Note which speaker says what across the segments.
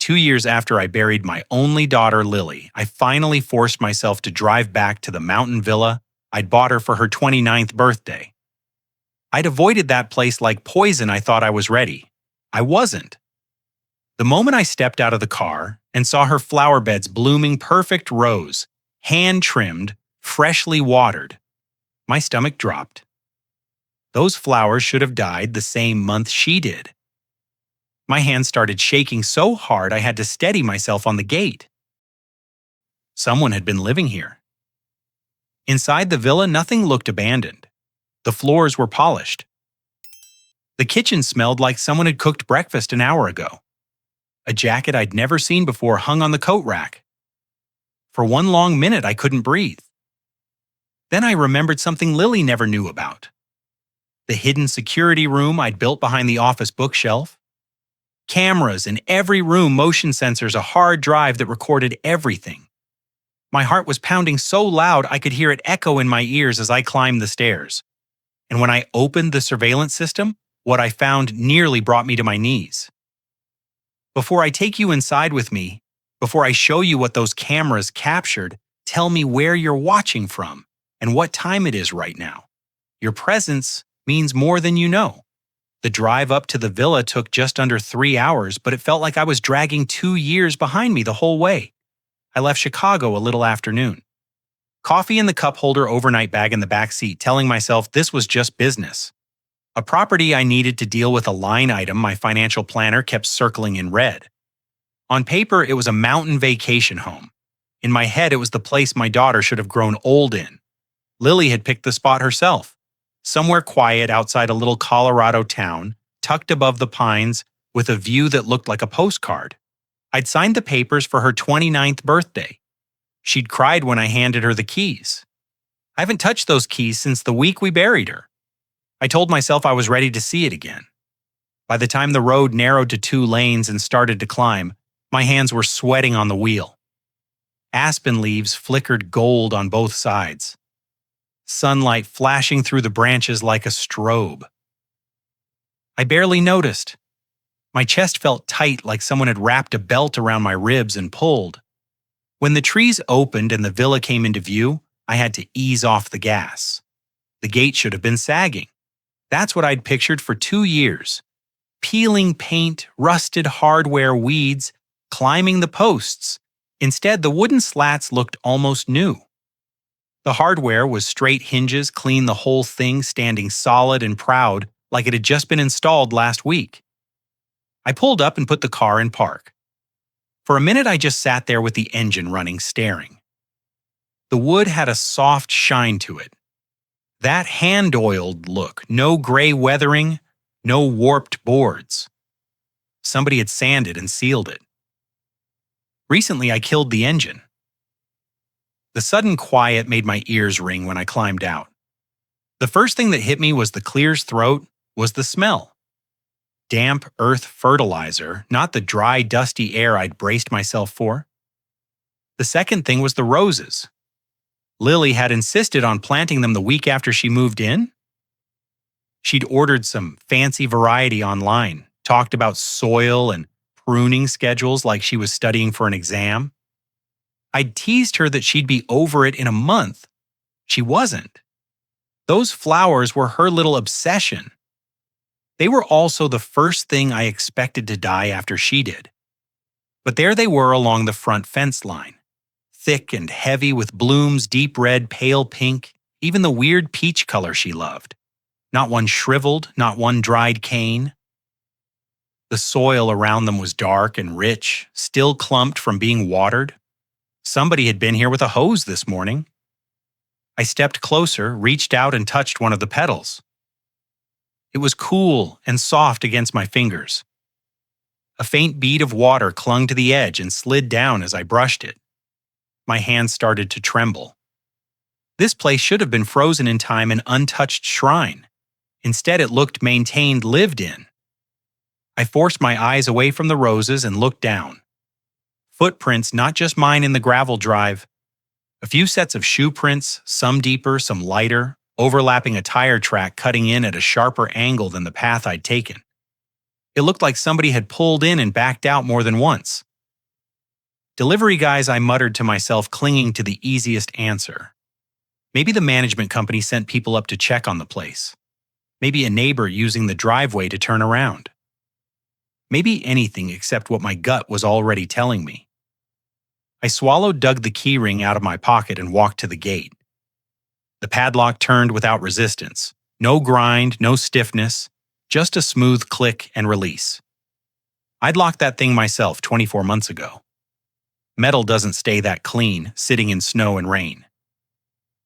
Speaker 1: 2 years after I buried my only daughter, Lily, I finally forced myself to drive back to the mountain villa I'd bought her for her 29th birthday. I'd avoided that place like poison. I thought I was ready. I wasn't. The moment I stepped out of the car and saw her flower beds blooming perfect rows, hand-trimmed, freshly watered, my stomach dropped. Those flowers should have died the same month she did. My hands started shaking so hard I had to steady myself on the gate. Someone had been living here. Inside the villa, nothing looked abandoned. The floors were polished. The kitchen smelled like someone had cooked breakfast an hour ago. A jacket I'd never seen before hung on the coat rack. For one long minute, I couldn't breathe. Then I remembered something Lily never knew about. The hidden security room I'd built behind the office bookshelf. Cameras in every room, motion sensors, a hard drive that recorded everything. My heart was pounding so loud I could hear it echo in my ears as I climbed the stairs. And when I opened the surveillance system, what I found nearly brought me to my knees. Before I take you inside with me, before I show you what those cameras captured, tell me where you're watching from and what time it is right now. Your presence means more than you know. The drive up to the villa took just under 3 hours, but it felt like I was dragging 2 years behind me the whole way. I left Chicago a little after noon. Coffee in the cup holder, overnight bag in the back seat, telling myself this was just business. A property I needed to deal with, a line item my financial planner kept circling in red. On paper, it was a mountain vacation home. In my head, it was the place my daughter should have grown old in. Lily had picked the spot herself. Somewhere quiet outside a little Colorado town, tucked above the pines, with a view that looked like a postcard. I'd signed the papers for her 29th birthday. She'd cried when I handed her the keys. I haven't touched those keys since the week we buried her. I told myself I was ready to see it again. By the time the road narrowed to 2 lanes and started to climb, my hands were sweating on the wheel. Aspen leaves flickered gold on both sides. Sunlight flashing through the branches like a strobe. I barely noticed. My chest felt tight, like someone had wrapped a belt around my ribs and pulled. When the trees opened and the villa came into view, I had to ease off the gas. The gate should have been sagging. That's what I'd pictured for 2 years. Peeling paint, rusted hardware, weeds, climbing the posts. Instead, the wooden slats looked almost new. The hardware was straight hinges, clean, the whole thing standing solid and proud like it had just been installed last week. I pulled up and put the car in park. For a minute, I just sat there with the engine running, staring. The wood had a soft shine to it. That hand-oiled look, no gray weathering, no warped boards. Somebody had sanded and sealed it. Recently, I killed the engine. The sudden quiet made my ears ring when I climbed out. The first thing that hit me was the clear's throat, was the smell. Damp earth fertilizer, not the dry, dusty air I'd braced myself for. The second thing was the roses. Lily had insisted on planting them the week after she moved in. She'd ordered some fancy variety online, talked about soil and pruning schedules like she was studying for an exam. I'd teased her that she'd be over it in a month. She wasn't. Those flowers were her little obsession. They were also the first thing I expected to die after she did. But there they were along the front fence line, thick and heavy with blooms, deep red, pale pink, even the weird peach color she loved. Not one shriveled, not one dried cane. The soil around them was dark and rich, still clumped from being watered. Somebody had been here with a hose this morning. I stepped closer, reached out and touched one of the petals. It was cool and soft against my fingers. A faint bead of water clung to the edge and slid down as I brushed it. My hand started to tremble. This place should have been frozen in time, an untouched shrine. Instead, it looked maintained, lived in. I forced my eyes away from the roses and looked down. Footprints, not just mine in the gravel drive. A few sets of shoe prints, some deeper, some lighter, overlapping a tire track cutting in at a sharper angle than the path I'd taken. It looked like somebody had pulled in and backed out more than once, Delivery guys, I muttered to myself, clinging to the easiest answer. Maybe the management company sent people up to check on the place. Maybe a neighbor using the driveway to turn around. Maybe anything except what my gut was already telling me. I swallowed, dug the keyring out of my pocket, and walked to the gate. The padlock turned without resistance. No grind, no stiffness, just a smooth click and release. I'd locked that thing myself 24 months ago. Metal doesn't stay that clean, sitting in snow and rain.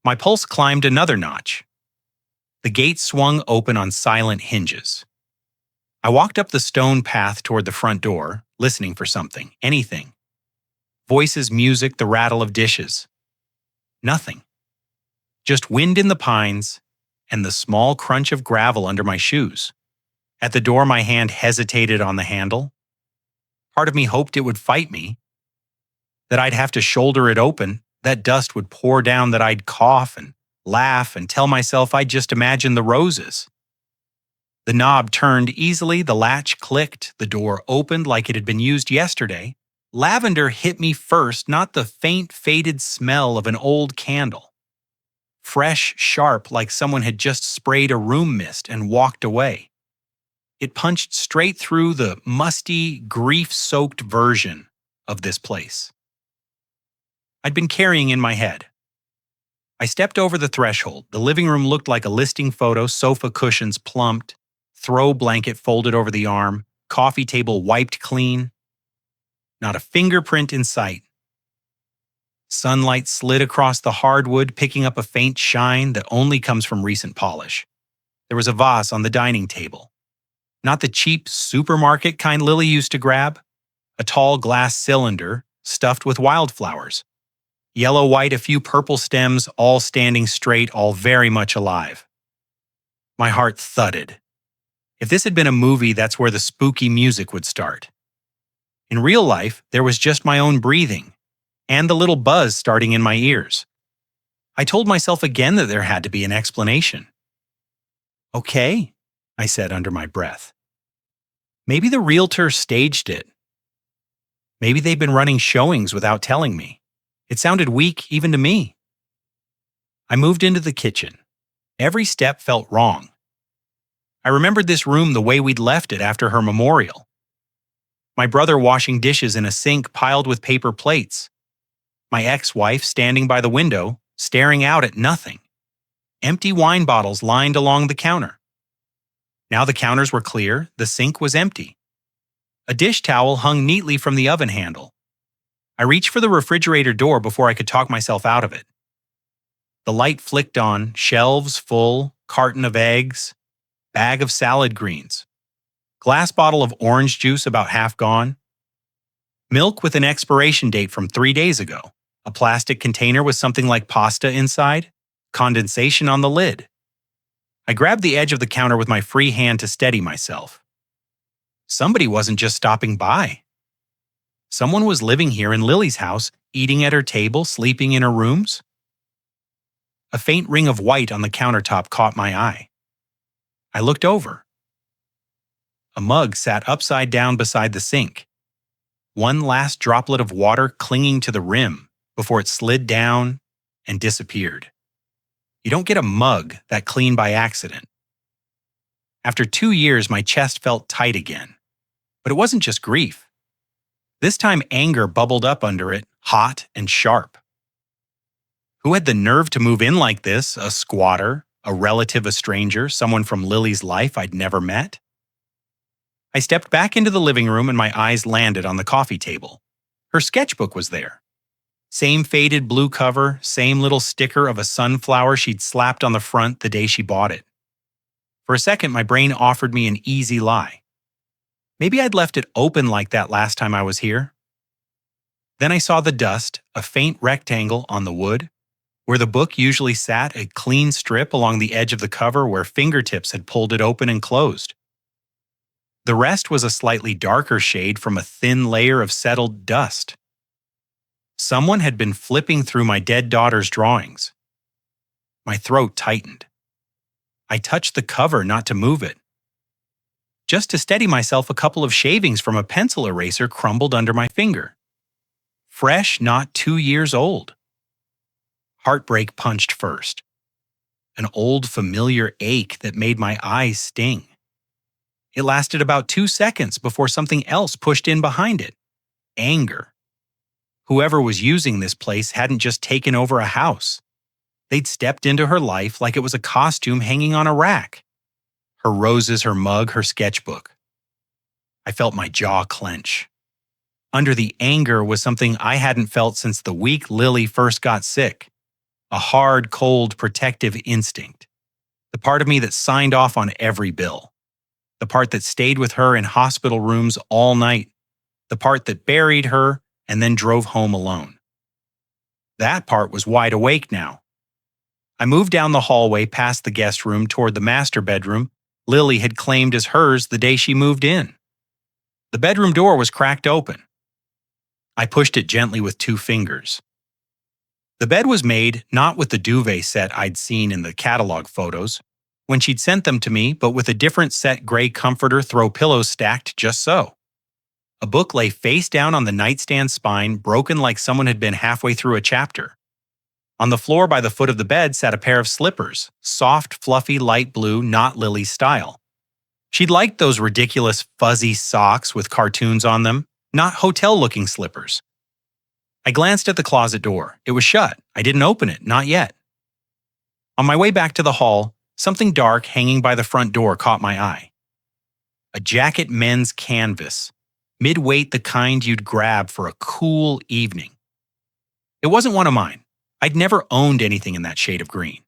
Speaker 1: My pulse climbed another notch. The gate swung open on silent hinges. I walked up the stone path toward the front door, listening for something, anything. Voices, music, the rattle of dishes. Nothing. Just wind in the pines and the small crunch of gravel under my shoes. At the door, my hand hesitated on the handle. Part of me hoped it would fight me, that I'd have to shoulder it open, that dust would pour down, that I'd cough and laugh and tell myself I'd just imagine the roses. The knob turned easily, the latch clicked, the door opened like it had been used yesterday. Lavender hit me first, not the faint, faded smell of an old candle. Fresh, sharp, like someone had just sprayed a room mist and walked away. It punched straight through the musty, grief-soaked version of this place I'd been carrying in my head. I stepped over the threshold. The living room looked like a listing photo, sofa cushions plumped, throw blanket folded over the arm, coffee table wiped clean. Not a fingerprint in sight. Sunlight slid across the hardwood, picking up a faint shine that only comes from recent polish. There was a vase on the dining table. Not the cheap supermarket kind Lily used to grab. A tall glass cylinder stuffed with wildflowers. Yellow-white, a few purple stems, all standing straight, all very much alive. My heart thudded. If this had been a movie, that's where the spooky music would start. In real life, there was just my own breathing, and the little buzz starting in my ears. I told myself again that there had to be an explanation. Okay, I said under my breath. Maybe the realtor staged it. Maybe they've been running showings without telling me. It sounded weak even to me. I moved into the kitchen. Every step felt wrong. I remembered this room the way we'd left it after her memorial. My brother washing dishes in a sink piled with paper plates. My ex-wife standing by the window, staring out at nothing. Empty wine bottles lined along the counter. Now the counters were clear, the sink was empty. A dish towel hung neatly from the oven handle. I reached for the refrigerator door before I could talk myself out of it. The light flicked on, shelves full, carton of eggs, bag of salad greens. Glass bottle of orange juice about half gone. Milk with an expiration date from 3 days ago. A plastic container with something like pasta inside. Condensation on the lid. I grabbed the edge of the counter with my free hand to steady myself. Somebody wasn't just stopping by. Someone was living here in Lily's house, eating at her table, sleeping in her rooms. A faint ring of white on the countertop caught my eye. I looked over. A mug sat upside down beside the sink. One last droplet of water clinging to the rim before it slid down and disappeared. You don't get a mug that clean by accident. After 2 years, my chest felt tight again. But it wasn't just grief. This time anger bubbled up under it, hot and sharp. Who had the nerve to move in like this? A squatter, a relative, a stranger, someone from Lily's life I'd never met? I stepped back into the living room and my eyes landed on the coffee table. Her sketchbook was there. Same faded blue cover, same little sticker of a sunflower she'd slapped on the front the day she bought it. For a second, my brain offered me an easy lie. Maybe I'd left it open like that last time I was here. Then I saw the dust, a faint rectangle on the wood. Where the book usually sat, a clean strip along the edge of the cover where fingertips had pulled it open and closed. The rest was a slightly darker shade from a thin layer of settled dust. Someone had been flipping through my dead daughter's drawings. My throat tightened. I touched the cover not to move it. Just to steady myself, a couple of shavings from a pencil eraser crumbled under my finger. fresh, not 2 years old. Heartbreak punched first. An old familiar ache that made my eyes sting. It lasted about 2 seconds before something else pushed in behind it. Anger. Whoever was using this place hadn't just taken over a house. They'd stepped into her life like it was a costume hanging on a rack. Her roses, her mug, her sketchbook. I felt my jaw clench. Under the anger was something I hadn't felt since the week Lily first got sick. A hard, cold, protective instinct. The part of me that signed off on every bill. The part that stayed with her in hospital rooms all night. The part that buried her and then drove home alone. That part was wide awake now. I moved down the hallway past the guest room toward the master bedroom Lily had claimed as hers the day she moved in. The bedroom door was cracked open. I pushed it gently with 2 fingers. The bed was made not with the duvet set I'd seen in the catalog photos, when she'd sent them to me, but with a different set gray comforter throw pillows stacked just so. A book lay face down on the nightstand spine, broken like someone had been halfway through a chapter. On the floor by the foot of the bed sat a pair of slippers, soft, fluffy, light blue, not Lily's style. She'd liked those ridiculous fuzzy socks with cartoons on them, not hotel-looking slippers. I glanced at the closet door. It was shut. I didn't open it, not yet. On my way back to the hall, something dark hanging by the front door caught my eye. A jacket men's canvas, mid-weight the kind you'd grab for a cool evening. It wasn't one of mine. I'd never owned anything in that shade of green.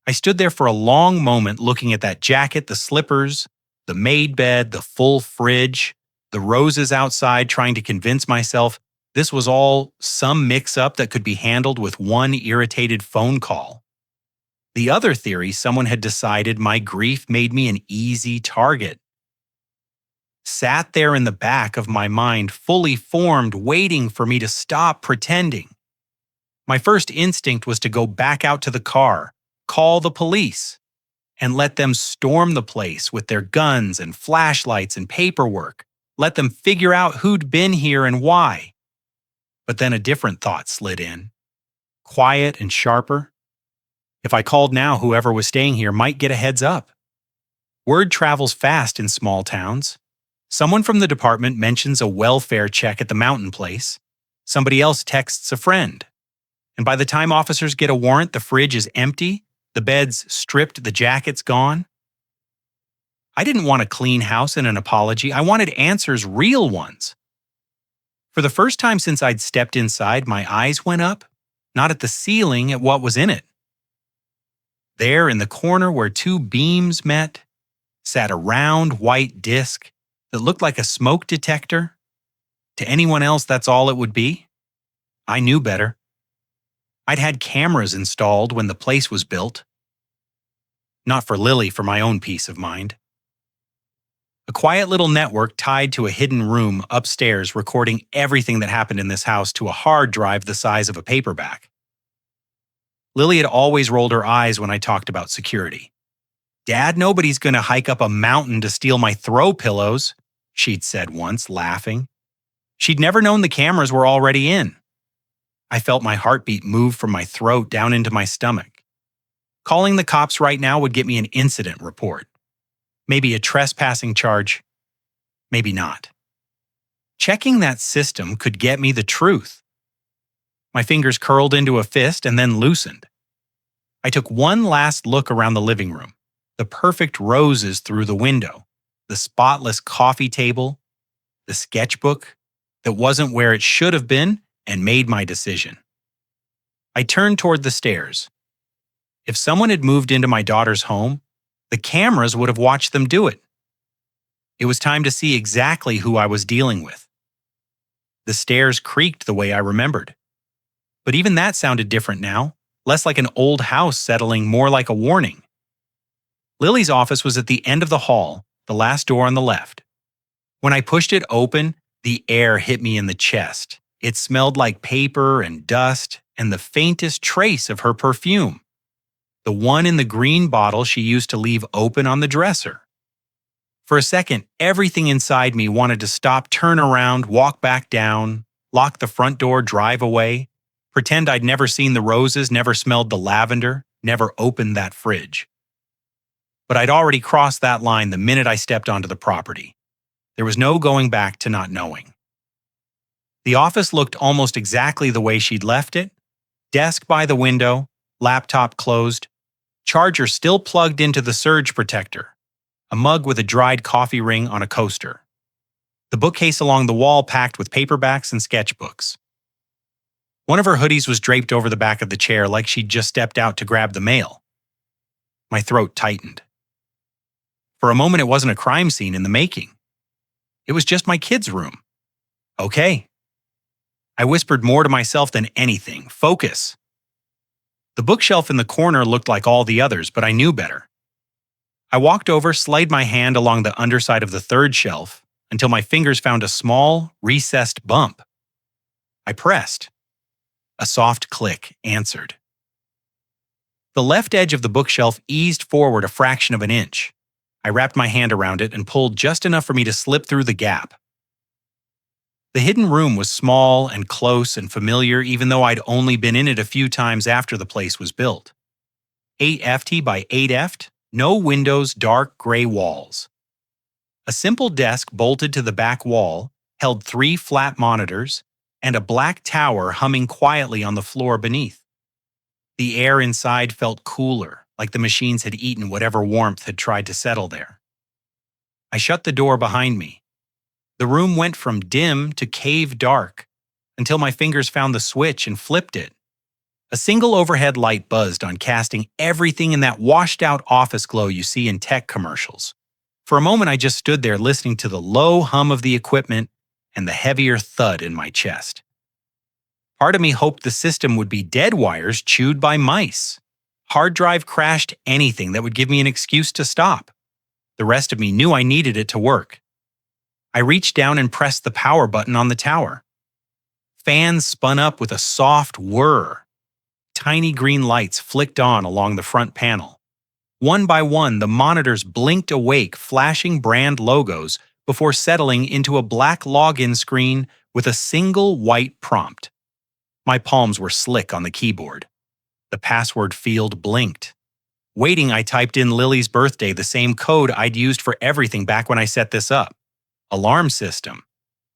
Speaker 1: I stood there for a long moment looking at that jacket, the slippers, the made bed, the full fridge, the roses outside, trying to convince myself this was all some mix-up that could be handled with one irritated phone call. The other theory, someone had decided my grief made me an easy target. Sat there in the back of my mind, fully formed, waiting for me to stop pretending. My first instinct was to go back out to the car, call the police, and let them storm the place with their guns and flashlights and paperwork. Let them figure out who'd been here and why. But then a different thought slid in, quiet and sharper. If I called now, whoever was staying here might get a heads up. Word travels fast in small towns. Someone from the department mentions a welfare check at the mountain place. Somebody else texts a friend. And by the time officers get a warrant, the fridge is empty, the bed's stripped, the jacket's gone. I didn't want a clean house and an apology. I wanted answers, real ones. For the first time since I'd stepped inside, my eyes went up, not at the ceiling, at what was in it. There in the corner where 2 beams met, sat a round white disc that looked like a smoke detector. To anyone else, that's all it would be. I knew better. I'd had cameras installed when the place was built. Not for Lily, for my own peace of mind. A quiet little network tied to a hidden room upstairs recording everything that happened in this house to a hard drive the size of a paperback. Lily had always rolled her eyes when I talked about security. "Dad, nobody's going to hike up a mountain to steal my throw pillows," she'd said once, laughing. She'd never known the cameras were already in. I felt my heartbeat move from my throat down into my stomach. Calling the cops right now would get me an incident report. Maybe a trespassing charge. Maybe not. Checking that system could get me the truth. My fingers curled into a fist and then loosened. I took one last look around the living room. The perfect roses through the window. The spotless coffee table. The sketchbook that wasn't where it should have been, and made my decision. I turned toward the stairs. If someone had moved into my daughter's home, the cameras would have watched them do it. It was time to see exactly who I was dealing with. The stairs creaked the way I remembered. But even that sounded different now, less like an old house settling, more like a warning. Lily's office was at the end of the hall, the last door on the left. When I pushed it open, the air hit me in the chest. It smelled like paper and dust and the faintest trace of her perfume. The one in the green bottle she used to leave open on the dresser. For a second, everything inside me wanted to stop, turn around, walk back down, lock the front door, drive away, pretend I'd never seen the roses, never smelled the lavender, never opened that fridge. But I'd already crossed that line the minute I stepped onto the property. There was no going back to not knowing. The office looked almost exactly the way she'd left it. Desk by the window, laptop closed, charger still plugged into the surge protector, a mug with a dried coffee ring on a coaster. The bookcase along the wall packed with paperbacks and sketchbooks. One of her hoodies was draped over the back of the chair like she'd just stepped out to grab the mail. My throat tightened. For a moment, it wasn't a crime scene in the making. It was just my kid's room. Okay. I whispered more to myself than anything. Focus. The bookshelf in the corner looked like all the others, but I knew better. I walked over, slid my hand along the underside of the third shelf until my fingers found a small, recessed bump. I pressed. A soft click answered. The left edge of the bookshelf eased forward a fraction of an inch. I wrapped my hand around it and pulled just enough for me to slip through the gap. The hidden room was small and close and familiar, even though I'd only been in it a few times after the place was built. 8ft by 8ft, no windows, dark gray walls. A simple desk bolted to the back wall held 3 flat monitors and a black tower humming quietly on the floor beneath. The air inside felt cooler, like the machines had eaten whatever warmth had tried to settle there. I shut the door behind me. The room went from dim to cave dark until my fingers found the switch and flipped it. A single overhead light buzzed on, casting everything in that washed-out office glow you see in tech commercials. For a moment, I just stood there listening to the low hum of the equipment and the heavier thud in my chest. Part of me hoped the system would be dead wires chewed by mice. Hard drive crashed, anything that would give me an excuse to stop. The rest of me knew I needed it to work. I reached down and pressed the power button on the tower. Fans spun up with a soft whir. Tiny green lights flicked on along the front panel. One by one, the monitors blinked awake, flashing brand logos before settling into a black login screen with a single white prompt. My palms were slick on the keyboard. The password field blinked. Waiting, I typed in Lily's birthday, the same code I'd used for everything back when I set this up. Alarm system.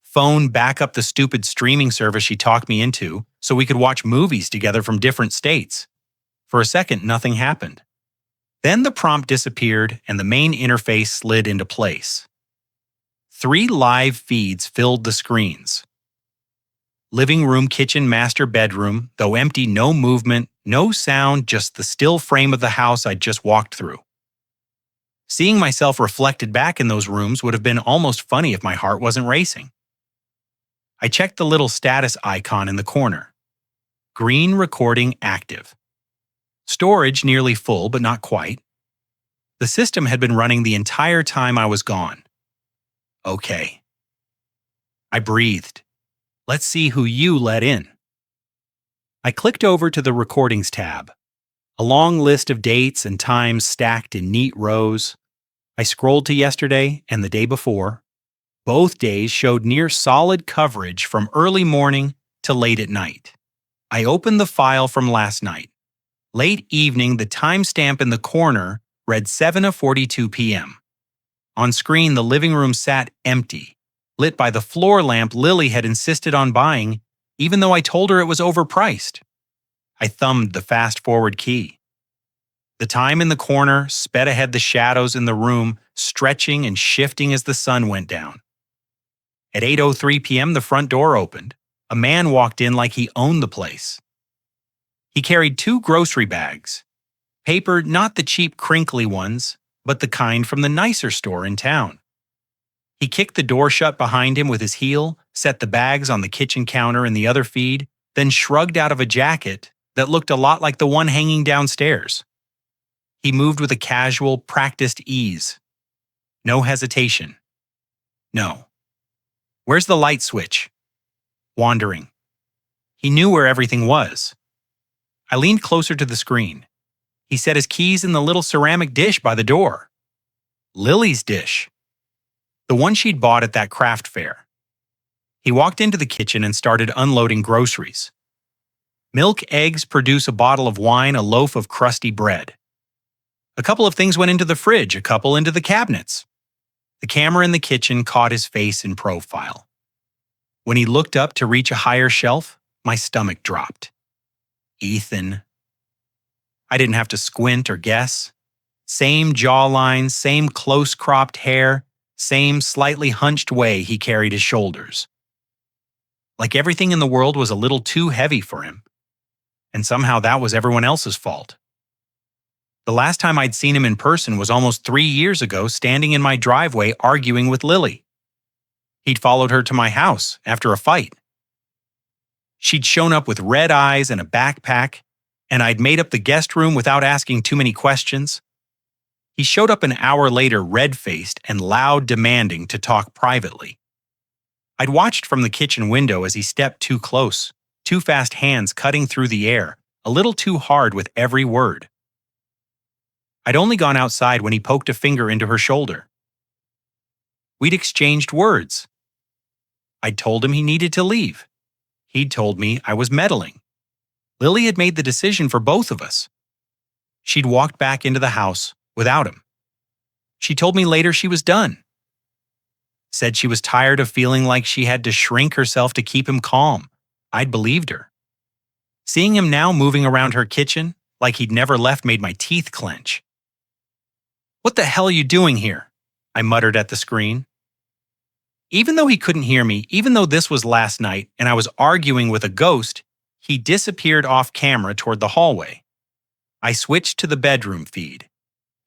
Speaker 1: Phone back up the stupid streaming service she talked me into so we could watch movies together from different states. For a second, nothing happened. Then the prompt disappeared and the main interface slid into place. 3 live feeds filled the screens. Living room, kitchen, master bedroom, though empty, no movement, no sound, just the still frame of the house I'd just walked through. Seeing myself reflected back in those rooms would have been almost funny if my heart wasn't racing. I checked the little status icon in the corner. Green recording active. Storage nearly full, but not quite. The system had been running the entire time I was gone. Okay. I breathed. Let's see who you let in. I clicked over to the Recordings tab. A long list of dates and times stacked in neat rows. I scrolled to yesterday and the day before. Both days showed near solid coverage from early morning to late at night. I opened the file from last night. Late evening, the timestamp in the corner read 7:42 p.m. On screen, the living room sat empty, lit by the floor lamp Lily had insisted on buying, even though I told her it was overpriced. I thumbed the fast-forward key. The time in the corner sped ahead, the shadows in the room stretching and shifting as the sun went down. At 8:03 p.m., the front door opened. A man walked in like he owned the place. He carried 2 grocery bags. Paper, not the cheap crinkly ones, but the kind from the nicer store in town. He kicked the door shut behind him with his heel, set the bags on the kitchen counter in the other feed, then shrugged out of a jacket that looked a lot like the one hanging downstairs. He moved with a casual, practiced ease. No hesitation. No. Where's the light switch? Wandering. He knew where everything was. I leaned closer to the screen. He set his keys in the little ceramic dish by the door. Lily's dish. The one she'd bought at that craft fair. He walked into the kitchen and started unloading groceries. Milk, eggs, produce a bottle of wine, a loaf of crusty bread. A couple of things went into the fridge, a couple into the cabinets. The camera in the kitchen caught his face in profile. When he looked up to reach a higher shelf, my stomach dropped. Ethan. I didn't have to squint or guess. Same jawline, same close-cropped hair, same slightly hunched way he carried his shoulders. Like everything in the world was a little too heavy for him. And somehow that was everyone else's fault. The last time I'd seen him in person was almost 3 years ago, standing in my driveway arguing with Lily. He'd followed her to my house after a fight. She'd shown up with red eyes and a backpack, and I'd made up the guest room without asking too many questions. He showed up an hour later red-faced and loud, demanding to talk privately. I'd watched from the kitchen window as he stepped too close, too fast hands cutting through the air, a little too hard with every word. I'd only gone outside when he poked a finger into her shoulder. We'd exchanged words. I'd told him he needed to leave. He'd told me I was meddling. Lily had made the decision for both of us. She'd walked back into the house without him. She told me later she was done. Said she was tired of feeling like she had to shrink herself to keep him calm. I'd believed her. Seeing him now moving around her kitchen, like he'd never left, made my teeth clench. "What the hell are you doing here?" I muttered at the screen. Even though he couldn't hear me, even though this was last night and I was arguing with a ghost, he disappeared off camera toward the hallway. I switched to the bedroom feed.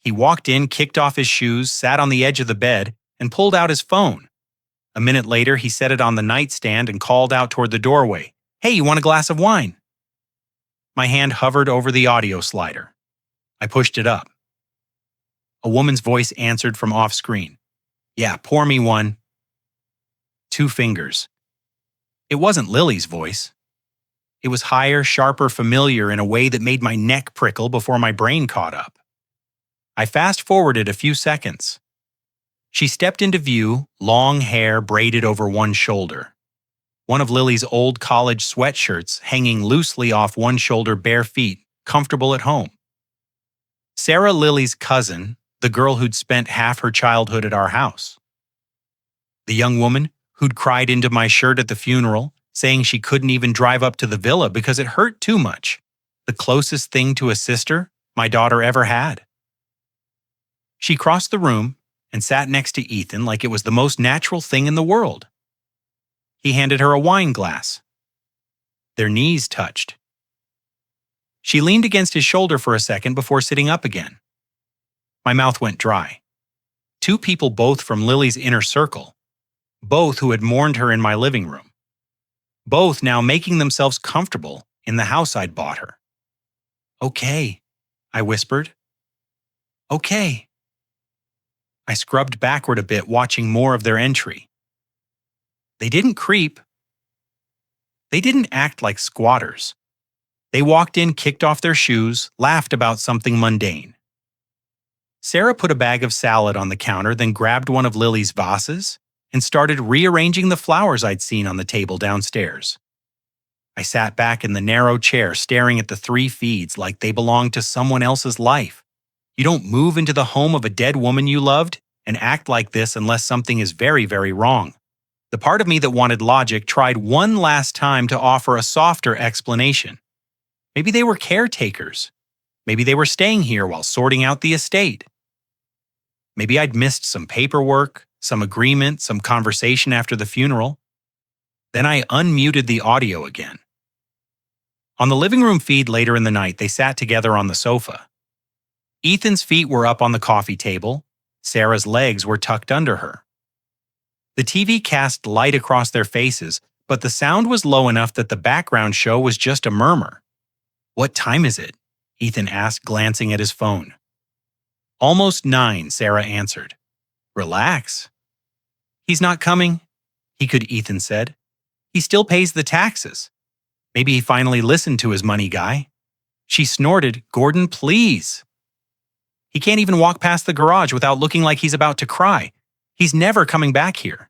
Speaker 1: He walked in, kicked off his shoes, sat on the edge of the bed, and pulled out his phone. A minute later, he set it on the nightstand and called out toward the doorway, "Hey, you want a glass of wine?" My hand hovered over the audio slider. I pushed it up. A woman's voice answered from off-screen. "Yeah, pour me one." 2 fingers. It wasn't Lily's voice. It was higher, sharper, familiar in a way that made my neck prickle before my brain caught up. I fast-forwarded a few seconds. She stepped into view, long hair braided over one shoulder. One of Lily's old college sweatshirts hanging loosely off one shoulder, bare feet, comfortable at home. Sarah, Lily's cousin, the girl who'd spent half her childhood at our house. The young woman who'd cried into my shirt at the funeral, saying she couldn't even drive up to the villa because it hurt too much. The closest thing to a sister my daughter ever had. She crossed the room and sat next to Ethan like it was the most natural thing in the world. He handed her a wine glass. Their knees touched. She leaned against his shoulder for a second before sitting up again. My mouth went dry. 2 people, both from Lily's inner circle. Both who had mourned her in my living room. Both now making themselves comfortable in the house I'd bought her. "Okay," I whispered. "Okay." I scrubbed backward a bit, watching more of their entry. They didn't creep. They didn't act like squatters. They walked in, kicked off their shoes, laughed about something mundane. Sarah put a bag of salad on the counter, then grabbed one of Lily's vases and started rearranging the flowers I'd seen on the table downstairs. I sat back in the narrow chair, staring at the 3 feeds like they belonged to someone else's life. You don't move into the home of a dead woman you loved and act like this unless something is very, very wrong. The part of me that wanted logic tried one last time to offer a softer explanation. Maybe they were caretakers. Maybe they were staying here while sorting out the estate. Maybe I'd missed some paperwork, some agreement, some conversation after the funeral. Then I unmuted the audio again. On the living room feed later in the night, they sat together on the sofa. Ethan's feet were up on the coffee table. Sarah's legs were tucked under her. The TV cast light across their faces, but the sound was low enough that the background show was just a murmur. "What time is it?" Ethan asked, glancing at his phone. "Almost 9, Sarah answered. "Relax." "He's not coming," Ethan said. "He still pays the taxes. Maybe he finally listened to his money guy." She snorted, "Gordon, please." "He can't even walk past the garage without looking like he's about to cry. He's never coming back here."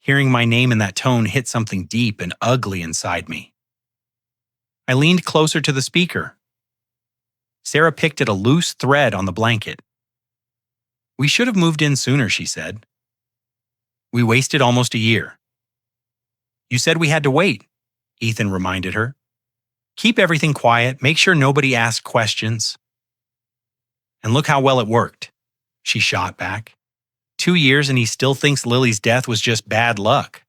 Speaker 1: Hearing my name in that tone hit something deep and ugly inside me. I leaned closer to the speaker. Sarah picked at a loose thread on the blanket. "We should have moved in sooner," she said. "We wasted almost a year." "You said we had to wait," Ethan reminded her. "Keep everything quiet, make sure nobody asks questions." "And look how well it worked," she shot back. 2 years and he still thinks Lily's death was just bad luck.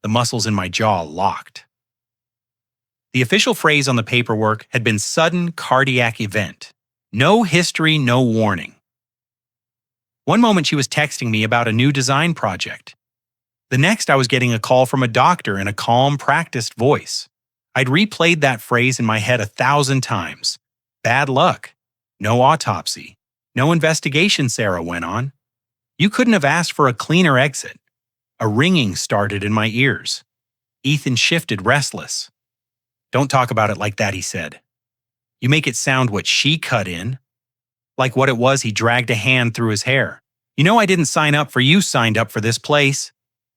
Speaker 1: The muscles in my jaw locked. The official phrase on the paperwork had been sudden cardiac event. No history, no warning. One moment she was texting me about a new design project. The next I was getting a call from a doctor in a calm, practiced voice. I'd replayed that phrase in my head 1,000 times. Bad luck. No autopsy. No investigation, Sarah went on. You couldn't have asked for a cleaner exit. A ringing started in my ears. Ethan shifted, restless. "Don't talk about it like that," he said. "You make it sound what she cut in." Like what it was, he dragged a hand through his hair. "You know I didn't sign up for you signed up for this place."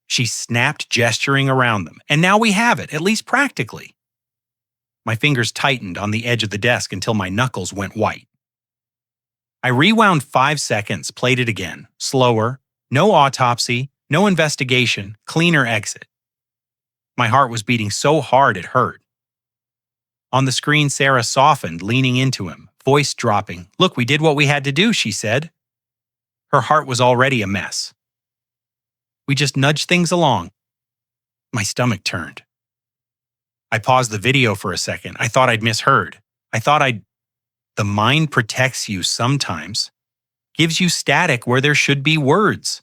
Speaker 1: She snapped, gesturing around them. "And now we have it, at least practically." My fingers tightened on the edge of the desk until my knuckles went white. I rewound 5 seconds, played it again, slower. No autopsy, no investigation, cleaner exit. My heart was beating so hard it hurt. On the screen, Sarah softened, leaning into him, voice dropping. "Look, we did what we had to do," she said. Her heart was already a mess. "We just nudged things along." My stomach turned. I paused the video for a second. I thought I'd misheard. The mind protects you sometimes. Gives you static where there should be words.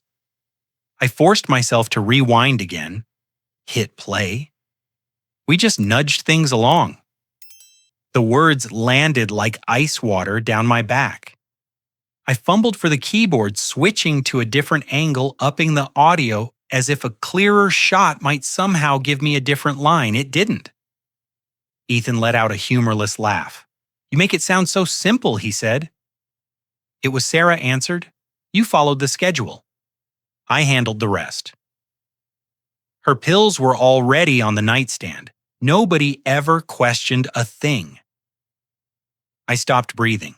Speaker 1: I forced myself to rewind again. Hit play. "We just nudged things along." The words landed like ice water down my back. I fumbled for the keyboard, switching to a different angle, upping the audio as if a clearer shot might somehow give me a different line. It didn't. Ethan let out a humorless laugh. "You make it sound so simple," he said. It was Sarah answered. "You followed the schedule. I handled the rest." Her pills were already on the nightstand. Nobody ever questioned a thing. I stopped breathing.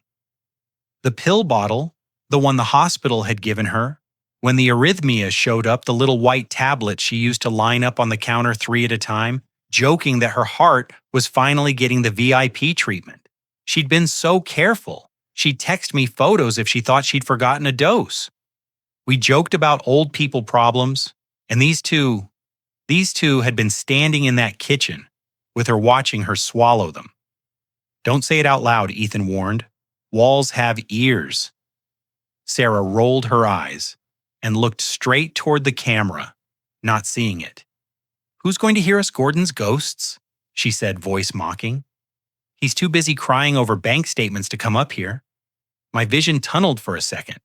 Speaker 1: The pill bottle, the one the hospital had given her, when the arrhythmia showed up, the little white tablet she used to line up on the counter 3 at a time, joking that her heart was finally getting the VIP treatment. She'd been so careful. She'd text me photos if she thought she'd forgotten a dose. We joked about old people problems, and these two had been standing in that kitchen with her watching her swallow them. "Don't say it out loud," Ethan warned. "Walls have ears." Sarah rolled her eyes and looked straight toward the camera, not seeing it. "Who's going to hear us Gordon's ghosts?" she said, voice mocking. "He's too busy crying over bank statements to come up here." My vision tunneled for a second.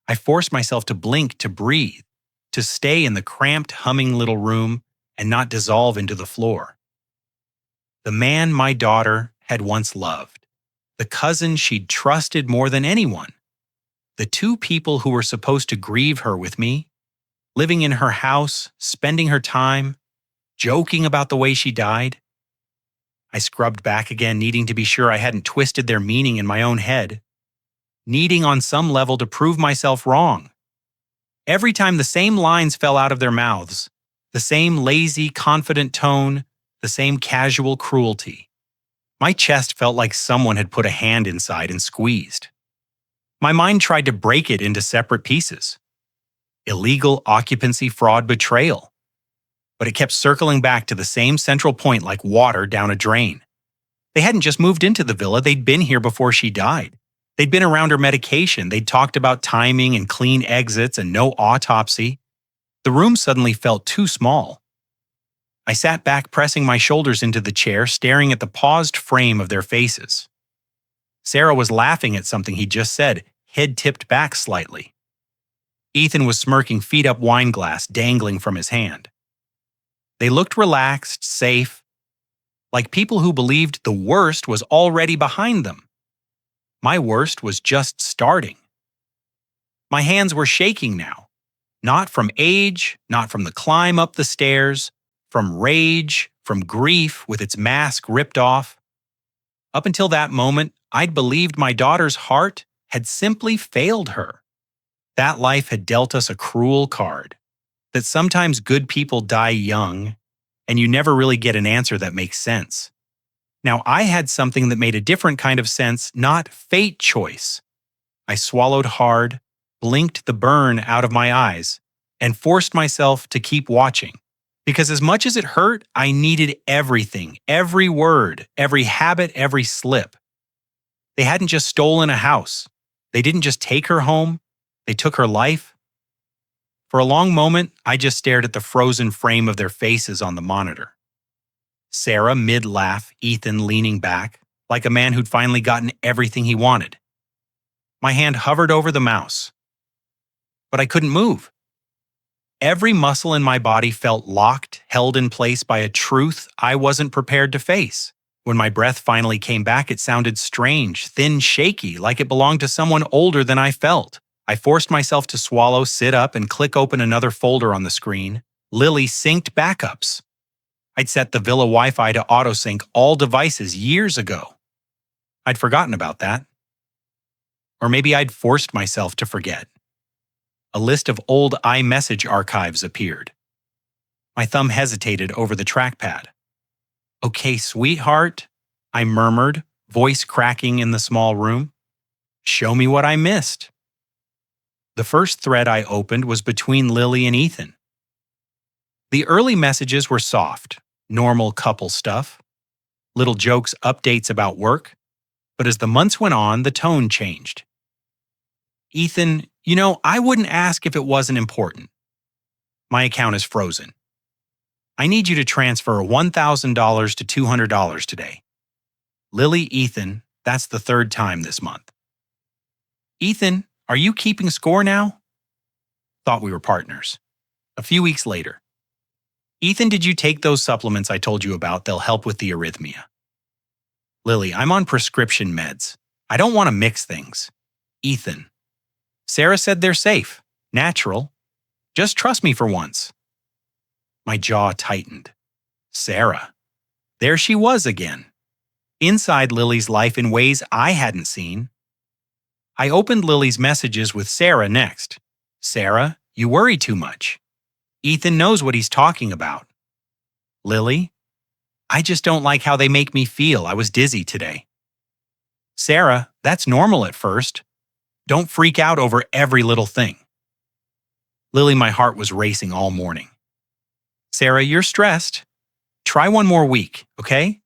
Speaker 1: I forced myself to blink, to breathe, to stay in the cramped, humming little room and not dissolve into the floor. The man my daughter had once loved, the cousin she'd trusted more than anyone, the 2 people who were supposed to grieve her with me, living in her house, spending her time, joking about the way she died. I scrubbed back again, needing to be sure I hadn't twisted their meaning in my own head, needing on some level to prove myself wrong. Every time the same lines fell out of their mouths, the same lazy, confident tone, the same casual cruelty. My chest felt like someone had put a hand inside and squeezed. My mind tried to break it into separate pieces. Illegal occupancy, fraud, betrayal. But it kept circling back to the same central point like water down a drain. They hadn't just moved into the villa, they'd been here before she died. They'd been around her medication, they'd talked about timing and clean exits and no autopsy. The room suddenly felt too small. I sat back, pressing my shoulders into the chair, staring at the paused frame of their faces. Sarah was laughing at something he just said, head tipped back slightly. Ethan was smirking, feet up, wine glass dangling from his hand. They looked relaxed, safe, like people who believed the worst was already behind them. My worst was just starting. My hands were shaking now. Not from age, not from the climb up the stairs, from rage, from grief with its mask ripped off. Up until that moment, I'd believed my daughter's heart had simply failed her. That life had dealt us a cruel card, that sometimes good people die young, and you never really get an answer that makes sense. Now, I had something that made a different kind of sense, not fate choice. I swallowed hard, blinked the burn out of my eyes, and forced myself to keep watching. Because as much as it hurt, I needed everything, every word, every habit, every slip. They hadn't just stolen a house. They didn't just take her home. They took her life. For a long moment, I just stared at the frozen frame of their faces on the monitor. Sarah mid-laugh, Ethan leaning back, like a man who'd finally gotten everything he wanted. My hand hovered over the mouse. But I couldn't move. Every muscle in my body felt locked, held in place by a truth I wasn't prepared to face. When my breath finally came back, it sounded strange, thin, shaky, like it belonged to someone older than I felt. I forced myself to swallow, sit up, and click open another folder on the screen. Lily synced backups. I'd set the Villa Wi-Fi to autosync all devices years ago. I'd forgotten about that. Or maybe I'd forced myself to forget. A list of old iMessage archives appeared. My thumb hesitated over the trackpad. "Okay, sweetheart," I murmured, voice cracking in the small room. "Show me what I missed." The first thread I opened was between Lily and Ethan. The early messages were soft, normal couple stuff, little jokes, updates about work, but as the months went on, the tone changed. "Ethan, I wouldn't ask if it wasn't important. My account is frozen. I need you to transfer $1,000 to $200 today. Lily, Ethan, that's the third time this month. Ethan, are you keeping score now?" Thought we were partners. A few weeks later. "Ethan, did you take those supplements I told you about? They'll help with the arrhythmia." "Lily, I'm on prescription meds. I don't want to mix things." "Ethan, Sarah said they're safe, natural. Just trust me for once." My jaw tightened. Sarah. There she was again. Inside Lily's life in ways I hadn't seen. I opened Lily's messages with Sarah next. "Sarah, you worry too much. Ethan knows what he's talking about." "Lily, I just don't like how they make me feel. I was dizzy today." "Sarah, that's normal at first. Don't freak out over every little thing." Lily, my heart was racing all morning. "Sarah, you're stressed. Try one more week, okay?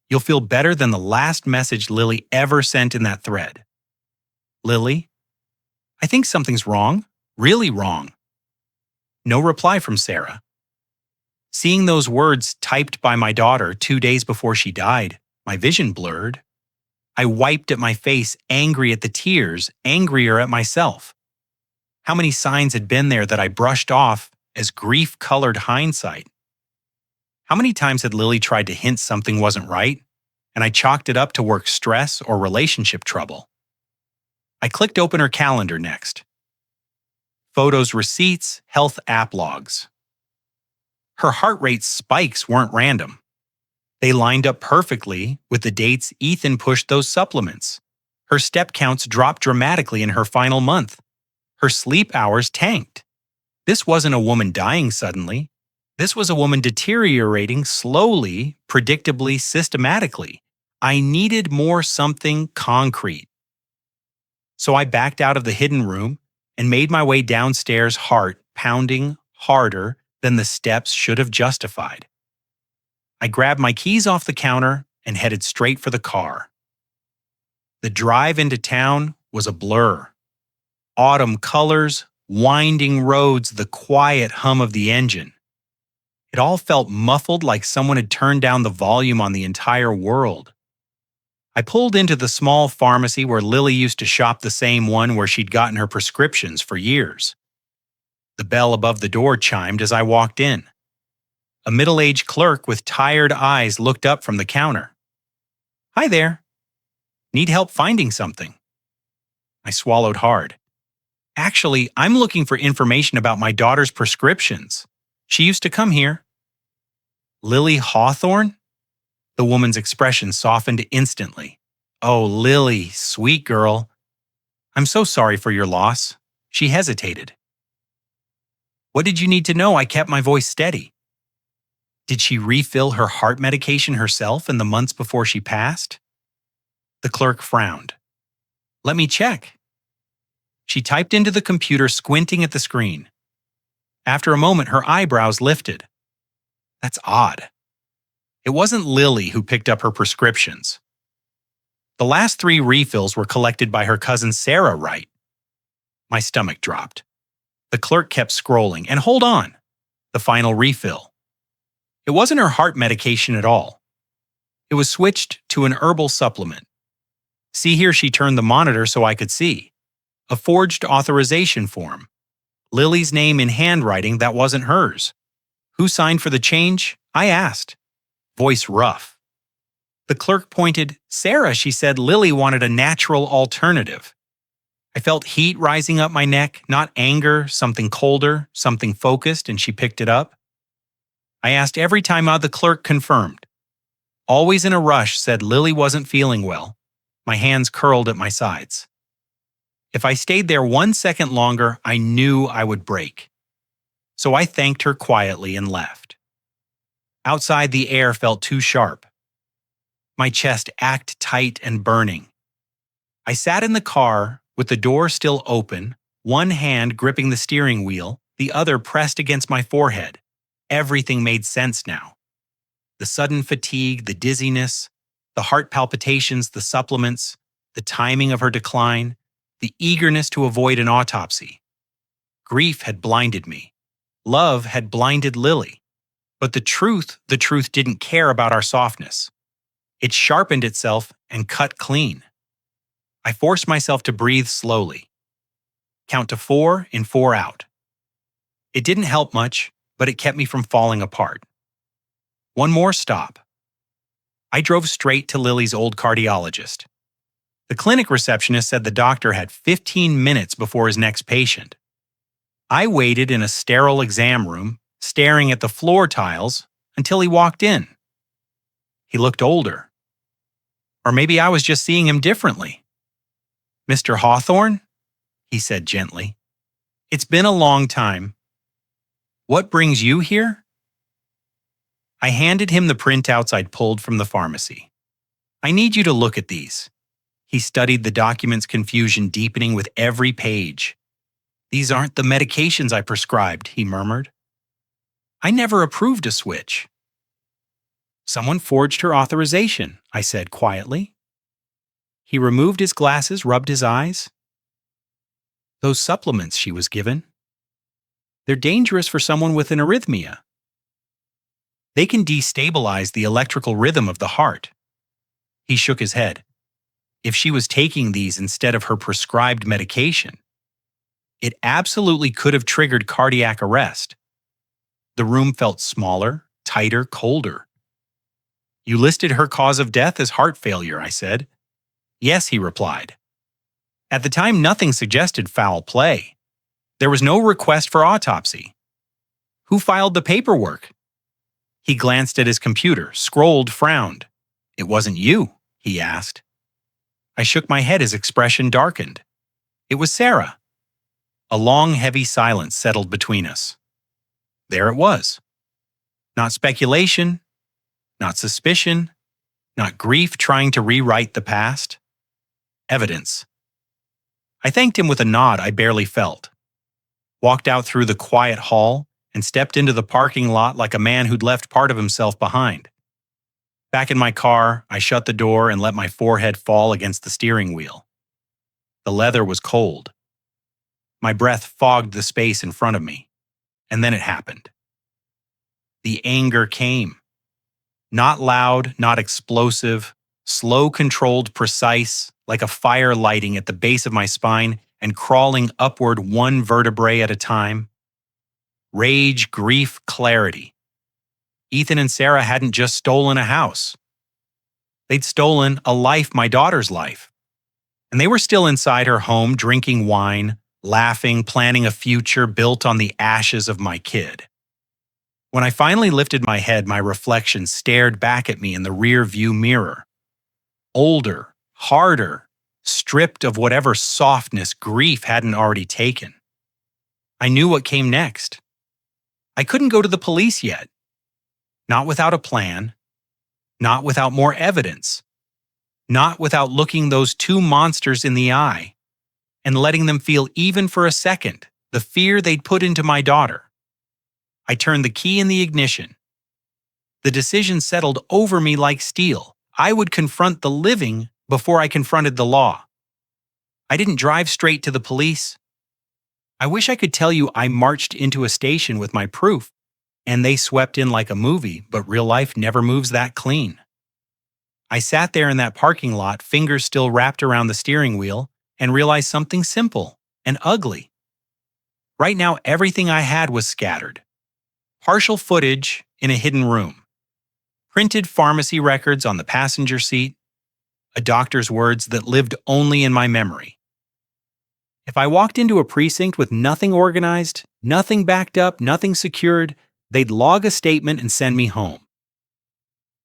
Speaker 1: You'll feel better than the last message Lily ever sent in that thread." "Lily, I think something's wrong, really wrong." No reply from Sarah. Seeing those words typed by my daughter 2 days before she died, my vision blurred. I wiped at my face, angry at the tears, angrier at myself. How many signs had been there that I brushed off as grief-colored hindsight? How many times had Lily tried to hint something wasn't right, and I chalked it up to work stress or relationship trouble? I clicked open her calendar next. Photos, receipts, health app logs. Her heart rate spikes weren't random. They lined up perfectly with the dates Ethan pushed those supplements. Her step counts dropped dramatically in her final month. Her sleep hours tanked. This wasn't a woman dying suddenly. This was a woman deteriorating slowly, predictably, systematically. I needed more something concrete. So I backed out of the hidden room and made my way downstairs, heart pounding harder than the steps should have justified. I grabbed my keys off the counter and headed straight for the car. The drive into town was a blur. Autumn colors, winding roads, the quiet hum of the engine. It all felt muffled, like someone had turned down the volume on the entire world. I pulled into the small pharmacy where Lily used to shop, the same one where she'd gotten her prescriptions for years. The bell above the door chimed as I walked in. A middle-aged clerk with tired eyes looked up from the counter. "Hi there. Need help finding something?" I swallowed hard. Actually, I'm looking for information about my daughter's prescriptions. She used to come here. Lily Hawthorne? The woman's expression softened instantly. Oh, Lily, sweet girl. I'm so sorry for your loss. She hesitated. What did you need to know? I kept my voice steady. Did she refill her heart medication herself in the months before she passed? The clerk frowned. Let me check. She typed into the computer, squinting at the screen. After a moment, her eyebrows lifted. That's odd. It wasn't Lily who picked up her prescriptions. The last 3 refills were collected by her cousin Sarah, right? My stomach dropped. The clerk kept scrolling, and hold on. The final refill. It wasn't her heart medication at all. It was switched to an herbal supplement. See here, she turned the monitor so I could see. A forged authorization form. Lily's name in handwriting that wasn't hers. Who signed for the change? I asked. Voice rough. The clerk pointed. Sarah, she said Lily wanted a natural alternative. I felt heat rising up my neck, not anger, something colder, something focused, and she picked it up. I asked every time out. The clerk confirmed. Always in a rush, said Lily wasn't feeling well. My hands curled at my sides. If I stayed there 1 second longer, I knew I would break. So I thanked her quietly and left. Outside, the air felt too sharp. My chest ached tight and burning. I sat in the car with the door still open, one hand gripping the steering wheel, the other pressed against my forehead. Everything made sense now. The sudden fatigue, the dizziness, the heart palpitations, the supplements, the timing of her decline, the eagerness to avoid an autopsy. Grief had blinded me. Love had blinded Lily. But the truth didn't care about our softness. It sharpened itself and cut clean. I forced myself to breathe slowly. Count to 4 in, 4 out. It didn't help much, but it kept me from falling apart. One more stop. I drove straight to Lily's old cardiologist. The clinic receptionist said the doctor had 15 minutes before his next patient. I waited in a sterile exam room, staring at the floor tiles, until he walked in. He looked older. Or maybe I was just seeing him differently. Mr. Hawthorne? He said gently. It's been a long time. What brings you here? I handed him the printouts I'd pulled from the pharmacy. I need you to look at these. He studied the document's confusion deepening with every page. These aren't the medications I prescribed, he murmured. I never approved a switch. Someone forged her authorization, I said quietly. He removed his glasses, rubbed his eyes. Those supplements she was given. They're dangerous for someone with an arrhythmia. They can destabilize the electrical rhythm of the heart. He shook his head. If she was taking these instead of her prescribed medication, it absolutely could have triggered cardiac arrest. The room felt smaller, tighter, colder. You listed her cause of death as heart failure, I said. Yes, he replied. At the time, nothing suggested foul play. There was no request for autopsy. Who filed the paperwork? He glanced at his computer, scrolled, frowned. It wasn't you, he asked. I shook my head, his expression darkened. It was Sarah. A long, heavy silence settled between us. There it was. Not speculation, not suspicion, not grief trying to rewrite the past. Evidence. I thanked him with a nod I barely felt. Walked out through the quiet hall and stepped into the parking lot like a man who'd left part of himself behind. Back in my car, I shut the door and let my forehead fall against the steering wheel. The leather was cold. My breath fogged the space in front of me. And then it happened. The anger came. Not loud, not explosive, slow, controlled, precise, like a fire lighting at the base of my spine and crawling upward one vertebrae at a time. Rage, grief, clarity. Ethan and Sarah hadn't just stolen a house. They'd stolen a life, my daughter's life. And they were still inside her home drinking wine, laughing, planning a future built on the ashes of my kid. When I finally lifted my head, my reflection stared back at me in the rear view mirror. Older, harder, stripped of whatever softness grief hadn't already taken. I knew what came next. I couldn't go to the police yet. Not without a plan. Not without more evidence. Not without looking those two monsters in the eye and letting them feel, even for a second, the fear they'd put into my daughter. I turned the key in the ignition. The decision settled over me like steel. I would confront the living before I confronted the law. I didn't drive straight to the police. I wish I could tell you I marched into a station with my proof, and they swept in like a movie, but real life never moves that clean. I sat there in that parking lot, fingers still wrapped around the steering wheel, and realized something simple and ugly. Right now, everything I had was scattered. Partial footage in a hidden room. Printed pharmacy records on the passenger seat. A doctor's words that lived only in my memory. If I walked into a precinct with nothing organized, nothing backed up, nothing secured, they'd log a statement and send me home.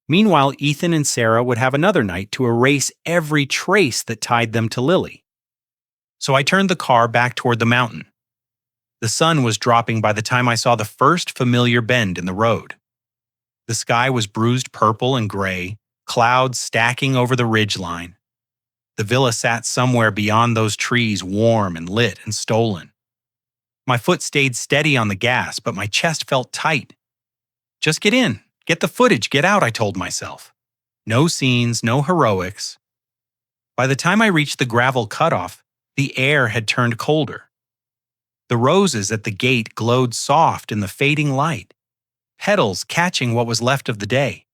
Speaker 1: Meanwhile, Ethan and Sarah would have another night to erase every trace that tied them to Lily. So I turned the car back toward the mountain. The sun was dropping by the time I saw the first familiar bend in the road. The sky was bruised purple and gray, clouds stacking over the ridgeline. The villa sat somewhere beyond those trees, warm and lit and stolen. My foot stayed steady on the gas, but my chest felt tight. Just get in, get the footage, get out, I told myself. No scenes, no heroics. By the time I reached the gravel cutoff, the air had turned colder. The roses at the gate glowed soft in the fading light, petals catching what was left of the day.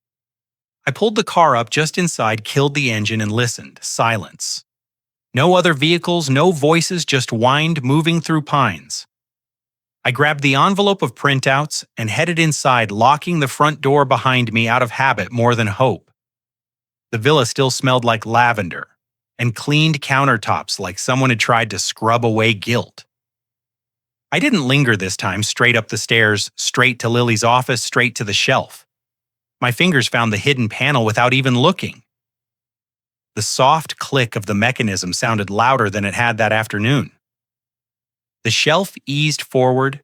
Speaker 1: I pulled the car up just inside, killed the engine, and listened. Silence. No other vehicles, no voices, just wind moving through pines. I grabbed the envelope of printouts and headed inside, locking the front door behind me out of habit more than hope. The villa still smelled like lavender and cleaned countertops like someone had tried to scrub away guilt. I didn't linger this time, straight up the stairs, straight to Lily's office, straight to the shelf. My fingers found the hidden panel without even looking. The soft click of the mechanism sounded louder than it had that afternoon. The shelf eased forward,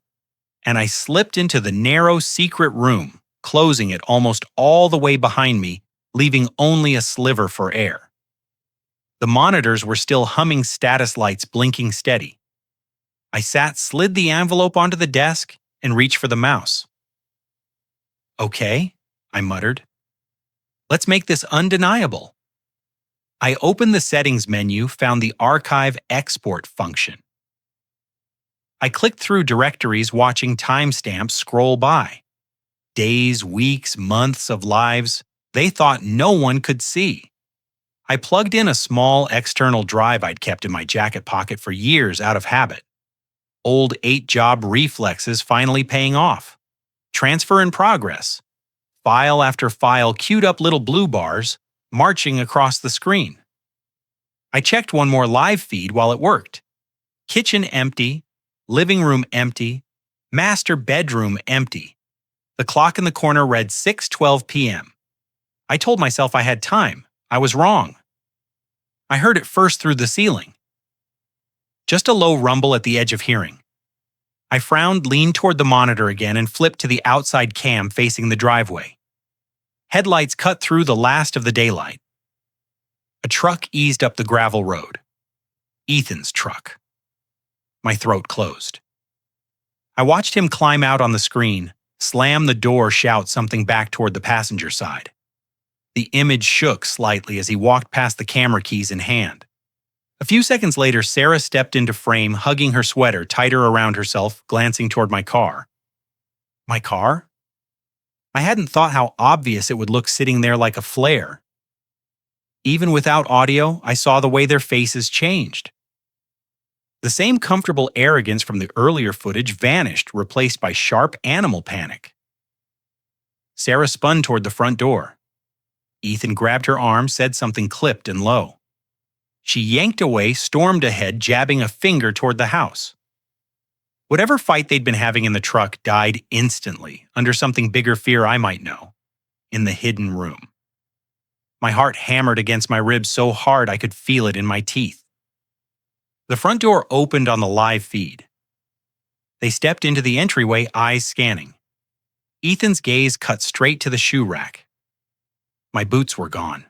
Speaker 1: and I slipped into the narrow secret room, closing it almost all the way behind me, leaving only a sliver for air. The monitors were still humming, status lights blinking steady. I slid the envelope onto the desk, and reached for the mouse. Okay, I muttered. Let's make this undeniable. I opened the settings menu, found the archive export function. I clicked through directories, watching timestamps scroll by. Days, weeks, months of lives they thought no one could see. I plugged in a small external drive I'd kept in my jacket pocket for years out of habit. Old 8-job reflexes finally paying off. Transfer in progress. File after file queued up, little blue bars marching across the screen. I checked one more live feed while it worked. Kitchen empty, living room empty, master bedroom empty. The clock in the corner read 6:12 p.m. I told myself I had time. I was wrong. I heard it first through the ceiling. Just a low rumble at the edge of hearing. I frowned, leaned toward the monitor again, and flipped to the outside cam facing the driveway. Headlights cut through the last of the daylight. A truck eased up the gravel road. Ethan's truck. My throat closed. I watched him climb out on the screen, slam the door, shout something back toward the passenger side. The image shook slightly as he walked past the camera keys in hand. A few seconds later, Sarah stepped into frame, hugging her sweater tighter around herself, glancing toward my car. My car? I hadn't thought how obvious it would look sitting there like a flare. Even without audio, I saw the way their faces changed. The same comfortable arrogance from the earlier footage vanished, replaced by sharp animal panic. Sarah spun toward the front door. Ethan grabbed her arm, said something clipped and low. She yanked away, stormed ahead, jabbing a finger toward the house. Whatever fight they'd been having in the truck died instantly, under something bigger fear I might know, in the hidden room. My heart hammered against my ribs so hard I could feel it in my teeth. The front door opened on the live feed. They stepped into the entryway, eyes scanning. Ethan's gaze cut straight to the shoe rack. My boots were gone.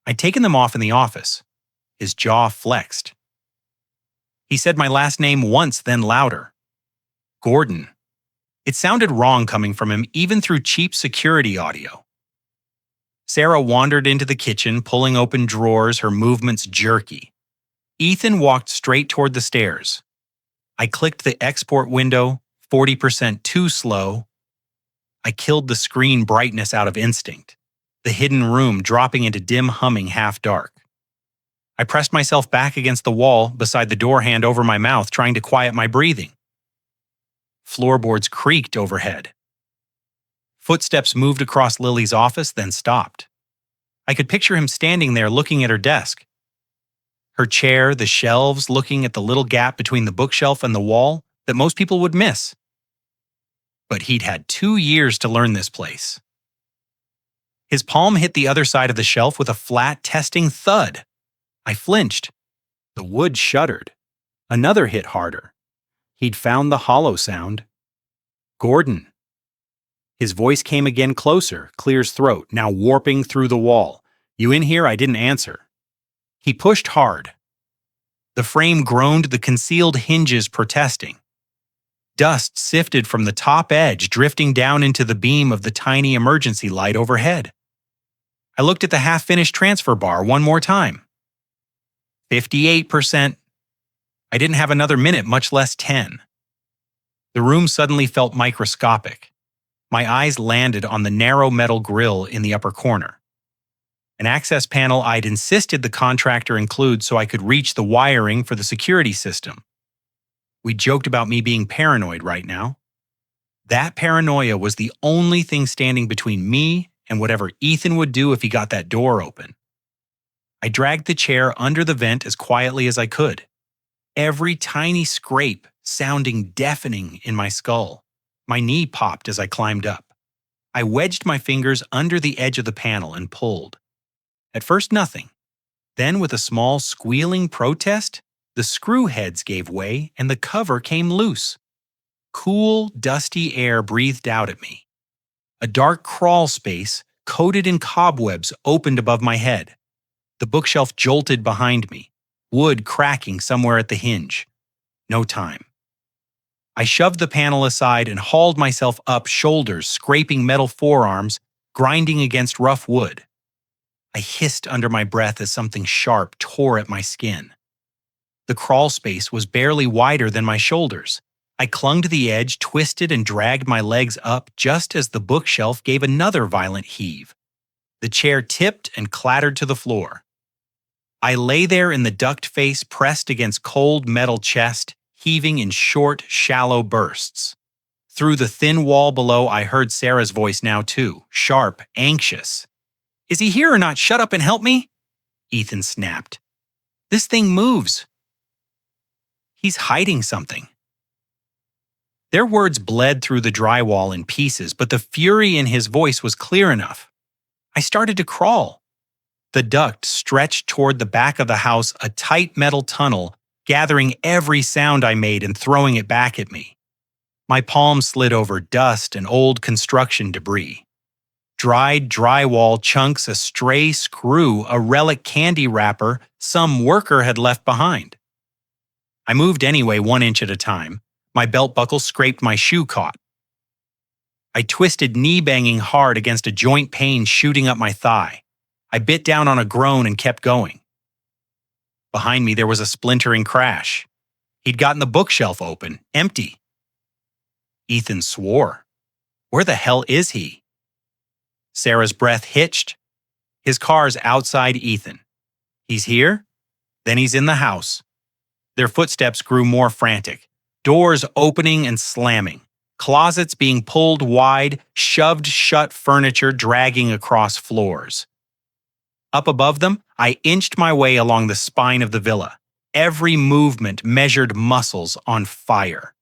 Speaker 1: I'd taken them off in the office. His jaw flexed. He said my last name once, then louder. Gordon. It sounded wrong coming from him, even through cheap security audio. Sarah wandered into the kitchen, pulling open drawers, her movements jerky. Ethan walked straight toward the stairs. I clicked the export window, 40% too slow. I killed the screen brightness out of instinct, the hidden room dropping into dim humming half-dark. I pressed myself back against the wall beside the door hand over my mouth, trying to quiet my breathing. Floorboards creaked overhead. Footsteps moved across Lily's office, then stopped. I could picture him standing there looking at her desk. Her chair, the shelves, looking at the little gap between the bookshelf and the wall that most people would miss. But he'd had 2 years to learn this place. His palm hit the other side of the shelf with a flat, testing thud. I flinched. The wood shuddered. Another hit harder. He'd found the hollow sound. Gordon. His voice came again closer, clear as throat, now warping through the wall. You in here? I didn't answer. He pushed hard. The frame groaned, the concealed hinges protesting. Dust sifted from the top edge, drifting down into the beam of the tiny emergency light overhead. I looked at the half-finished transfer bar one more time. 58%. I didn't have another minute, much less 10. The room suddenly felt microscopic. My eyes landed on the narrow metal grill in the upper corner. An access panel I'd insisted the contractor include so I could reach the wiring for the security system. We joked about me being paranoid right now. That paranoia was the only thing standing between me and whatever Ethan would do if he got that door open. I dragged the chair under the vent as quietly as I could, every tiny scrape sounding deafening in my skull. My knee popped as I climbed up. I wedged my fingers under the edge of the panel and pulled. At first, nothing. Then, with a small squealing protest, the screw heads gave way and the cover came loose. Cool, dusty air breathed out at me. A dark crawl space, coated in cobwebs, opened above my head. The bookshelf jolted behind me, wood cracking somewhere at the hinge. No time. I shoved the panel aside and hauled myself up, shoulders scraping metal forearms, grinding against rough wood. I hissed under my breath as something sharp tore at my skin. The crawl space was barely wider than my shoulders. I clung to the edge, twisted and dragged my legs up just as the bookshelf gave another violent heave. The chair tipped and clattered to the floor. I lay there in the ducked face pressed against cold metal chest, heaving in short, shallow bursts. Through the thin wall below, I heard Sarah's voice now too, sharp, anxious. Is he here or not? Shut up and help me? Ethan snapped. This thing moves. He's hiding something. Their words bled through the drywall in pieces, but the fury in his voice was clear enough. I started to crawl. The duct stretched toward the back of the house, a tight metal tunnel, gathering every sound I made and throwing it back at me. My palms slid over dust and old construction debris. Dried drywall chunks, a stray screw, a relic candy wrapper some worker had left behind. I moved anyway, 1 inch at a time. My belt buckle scraped my shoe caught. I twisted, knee-banging hard against a joint pain shooting up my thigh. I bit down on a groan and kept going. Behind me there was a splintering crash. He'd gotten the bookshelf open, empty. Ethan swore. Where the hell is he? Sarah's breath hitched. His car's outside Ethan. He's here? Then he's in the house. Their footsteps grew more frantic. Doors opening and slamming. Closets being pulled wide, shoved shut furniture dragging across floors. Up above them, I inched my way along the spine of the villa, every movement measured muscles on fire.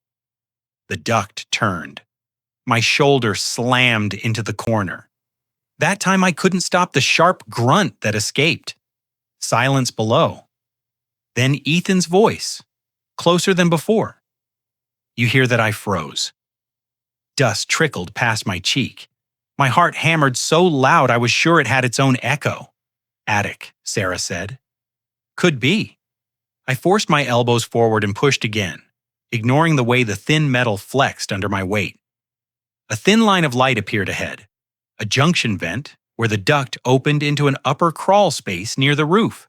Speaker 1: The duct turned. My shoulder slammed into the corner. That time I couldn't stop the sharp grunt that escaped. Silence below. Then Ethan's voice, closer than before. You hear that I froze. Dust trickled past my cheek. My heart hammered so loud I was sure it had its own echo. Attic, Sarah said. Could be. I forced my elbows forward and pushed again, ignoring the way the thin metal flexed under my weight. A thin line of light appeared ahead, a junction vent where the duct opened into an upper crawl space near the roof.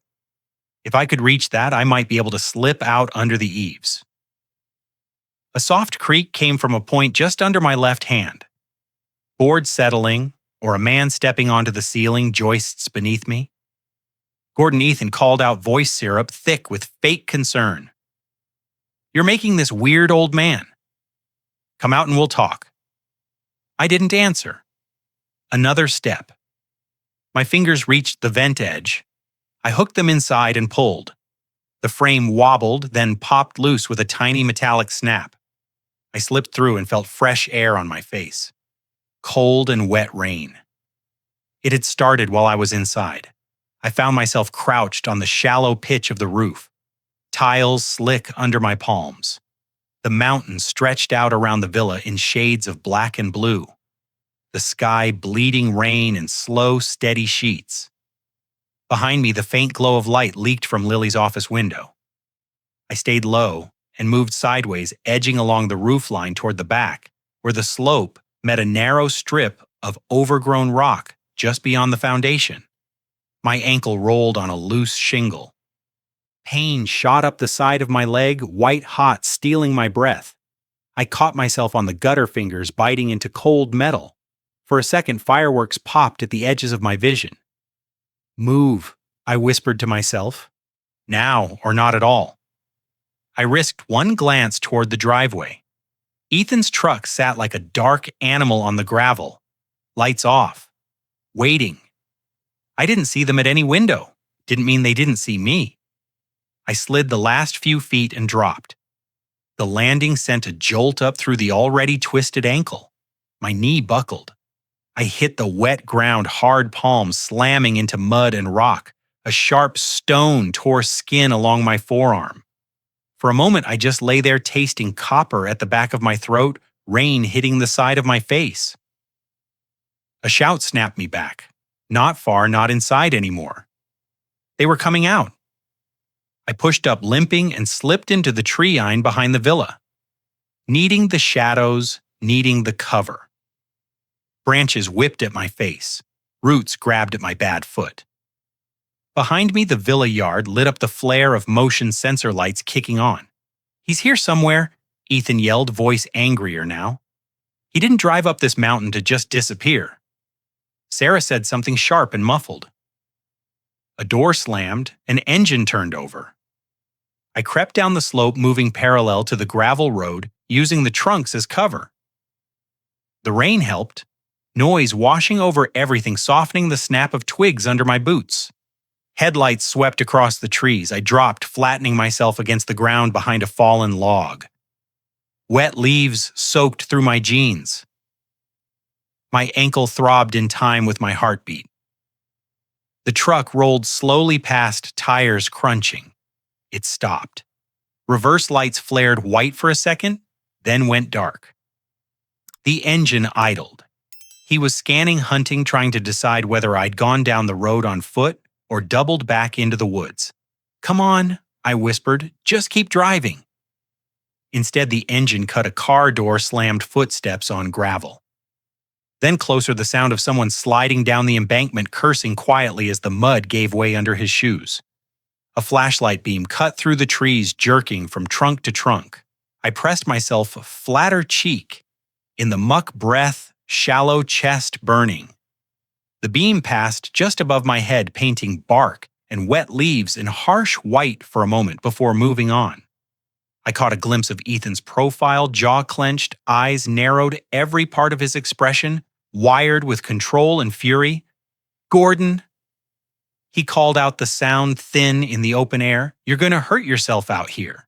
Speaker 1: If I could reach that, I might be able to slip out under the eaves. A soft creak came from a point just under my left hand. Boards settling, or a man stepping onto the ceiling joists beneath me. Gordon Ethan called out voice syrup thick with fake concern. You're making this weird old man. Come out and we'll talk. I didn't answer. Another step. My fingers reached the vent edge. I hooked them inside and pulled. The frame wobbled, then popped loose with a tiny metallic snap. I slipped through and felt fresh air on my face. Cold and wet rain. It had started while I was inside. I found myself crouched on the shallow pitch of the roof. Tiles slick under my palms. The mountains stretched out around the villa in shades of black and blue. The sky bleeding rain in slow, steady sheets. Behind me, the faint glow of light leaked from Lily's office window. I stayed low and moved sideways, edging along the roofline toward the back, where the slope met a narrow strip of overgrown rock just beyond the foundation. My ankle rolled on a loose shingle. Pain shot up the side of my leg, white hot, stealing my breath. I caught myself on the gutter fingers biting into cold metal. For a second, fireworks popped at the edges of my vision. Move, I whispered to myself. Now or not at all. I risked one glance toward the driveway. Ethan's truck sat like a dark animal on the gravel, lights off, waiting. I didn't see them at any window. Didn't mean they didn't see me. I slid the last few feet and dropped. The landing sent a jolt up through the already twisted ankle. My knee buckled. I hit the wet ground, hard palms slamming into mud and rock. A sharp stone tore skin along my forearm. For a moment, I just lay there tasting copper at the back of my throat, rain hitting the side of my face. A shout snapped me back. Not far, not inside anymore. They were coming out. I pushed up limping and slipped into the tree-line behind the villa. Needing the shadows, needing the cover. Branches whipped at my face. Roots grabbed at my bad foot. Behind me, the villa yard lit up the flare of motion sensor lights kicking on. He's here somewhere, Ethan yelled, voice angrier now. He didn't drive up this mountain to just disappear. Sarah said something sharp and muffled. A door slammed, an engine turned over. I crept down the slope, moving parallel to the gravel road, using the trunks as cover. The rain helped, noise washing over everything, softening the snap of twigs under my boots. Headlights swept across the trees. I dropped, flattening myself against the ground behind a fallen log. Wet leaves soaked through my jeans. My ankle throbbed in time with my heartbeat. The truck rolled slowly past, tires crunching. It stopped. Reverse lights flared white for a second, then went dark. The engine idled. He was scanning Hunting, trying to decide whether I'd gone down the road on foot or doubled back into the woods. Come on, I whispered, just keep driving. Instead, the engine cut a car door, slammed footsteps on gravel. Then closer, the sound of someone sliding down the embankment, cursing quietly as the mud gave way under his shoes. A flashlight beam cut through the trees, jerking from trunk to trunk. I pressed myself flatter cheek, in the muck breath, shallow chest burning. The beam passed just above my head, painting bark and wet leaves in harsh white for a moment before moving on. I caught a glimpse of Ethan's profile, jaw clenched, eyes narrowed, every part of his expression wired with control and fury. Gordon! He called out, the sound thin in the open air. "You're going to hurt yourself out here.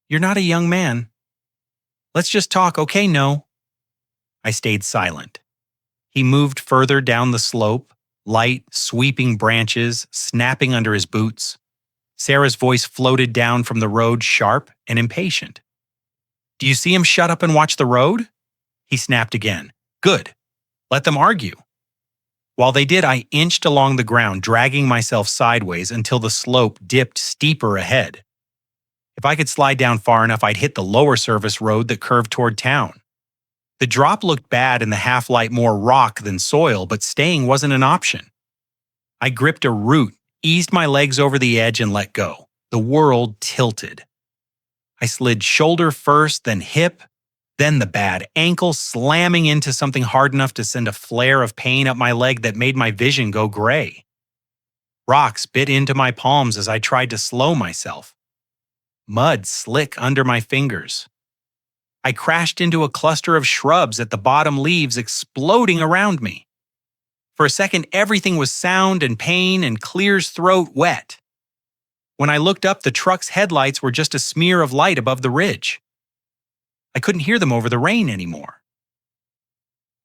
Speaker 1: You're not a young man. Let's just talk, okay? No." I stayed silent. He moved further down the slope, light, sweeping branches snapping under his boots. Sarah's voice floated down from the road, sharp and impatient. "Do you see him shut up and watch the road?" He snapped again. "Good. Let them argue." While they did, I inched along the ground, dragging myself sideways until the slope dipped steeper ahead. If I could slide down far enough, I'd hit the lower service road that curved toward town. The drop looked bad in the half-light, more rock than soil, but staying wasn't an option. I gripped a root, eased my legs over the edge, and let go. The world tilted. I slid shoulder first, then hip, then the bad ankle, slamming into something hard enough to send a flare of pain up my leg that made my vision go gray. Rocks bit into my palms as I tried to slow myself. Mud slick under my fingers. I crashed into a cluster of shrubs at the bottom, leaves exploding around me. For a second, everything was sound and pain and Clear's throat wet. When I looked up, the truck's headlights were just a smear of light above the ridge. I couldn't hear them over the rain anymore.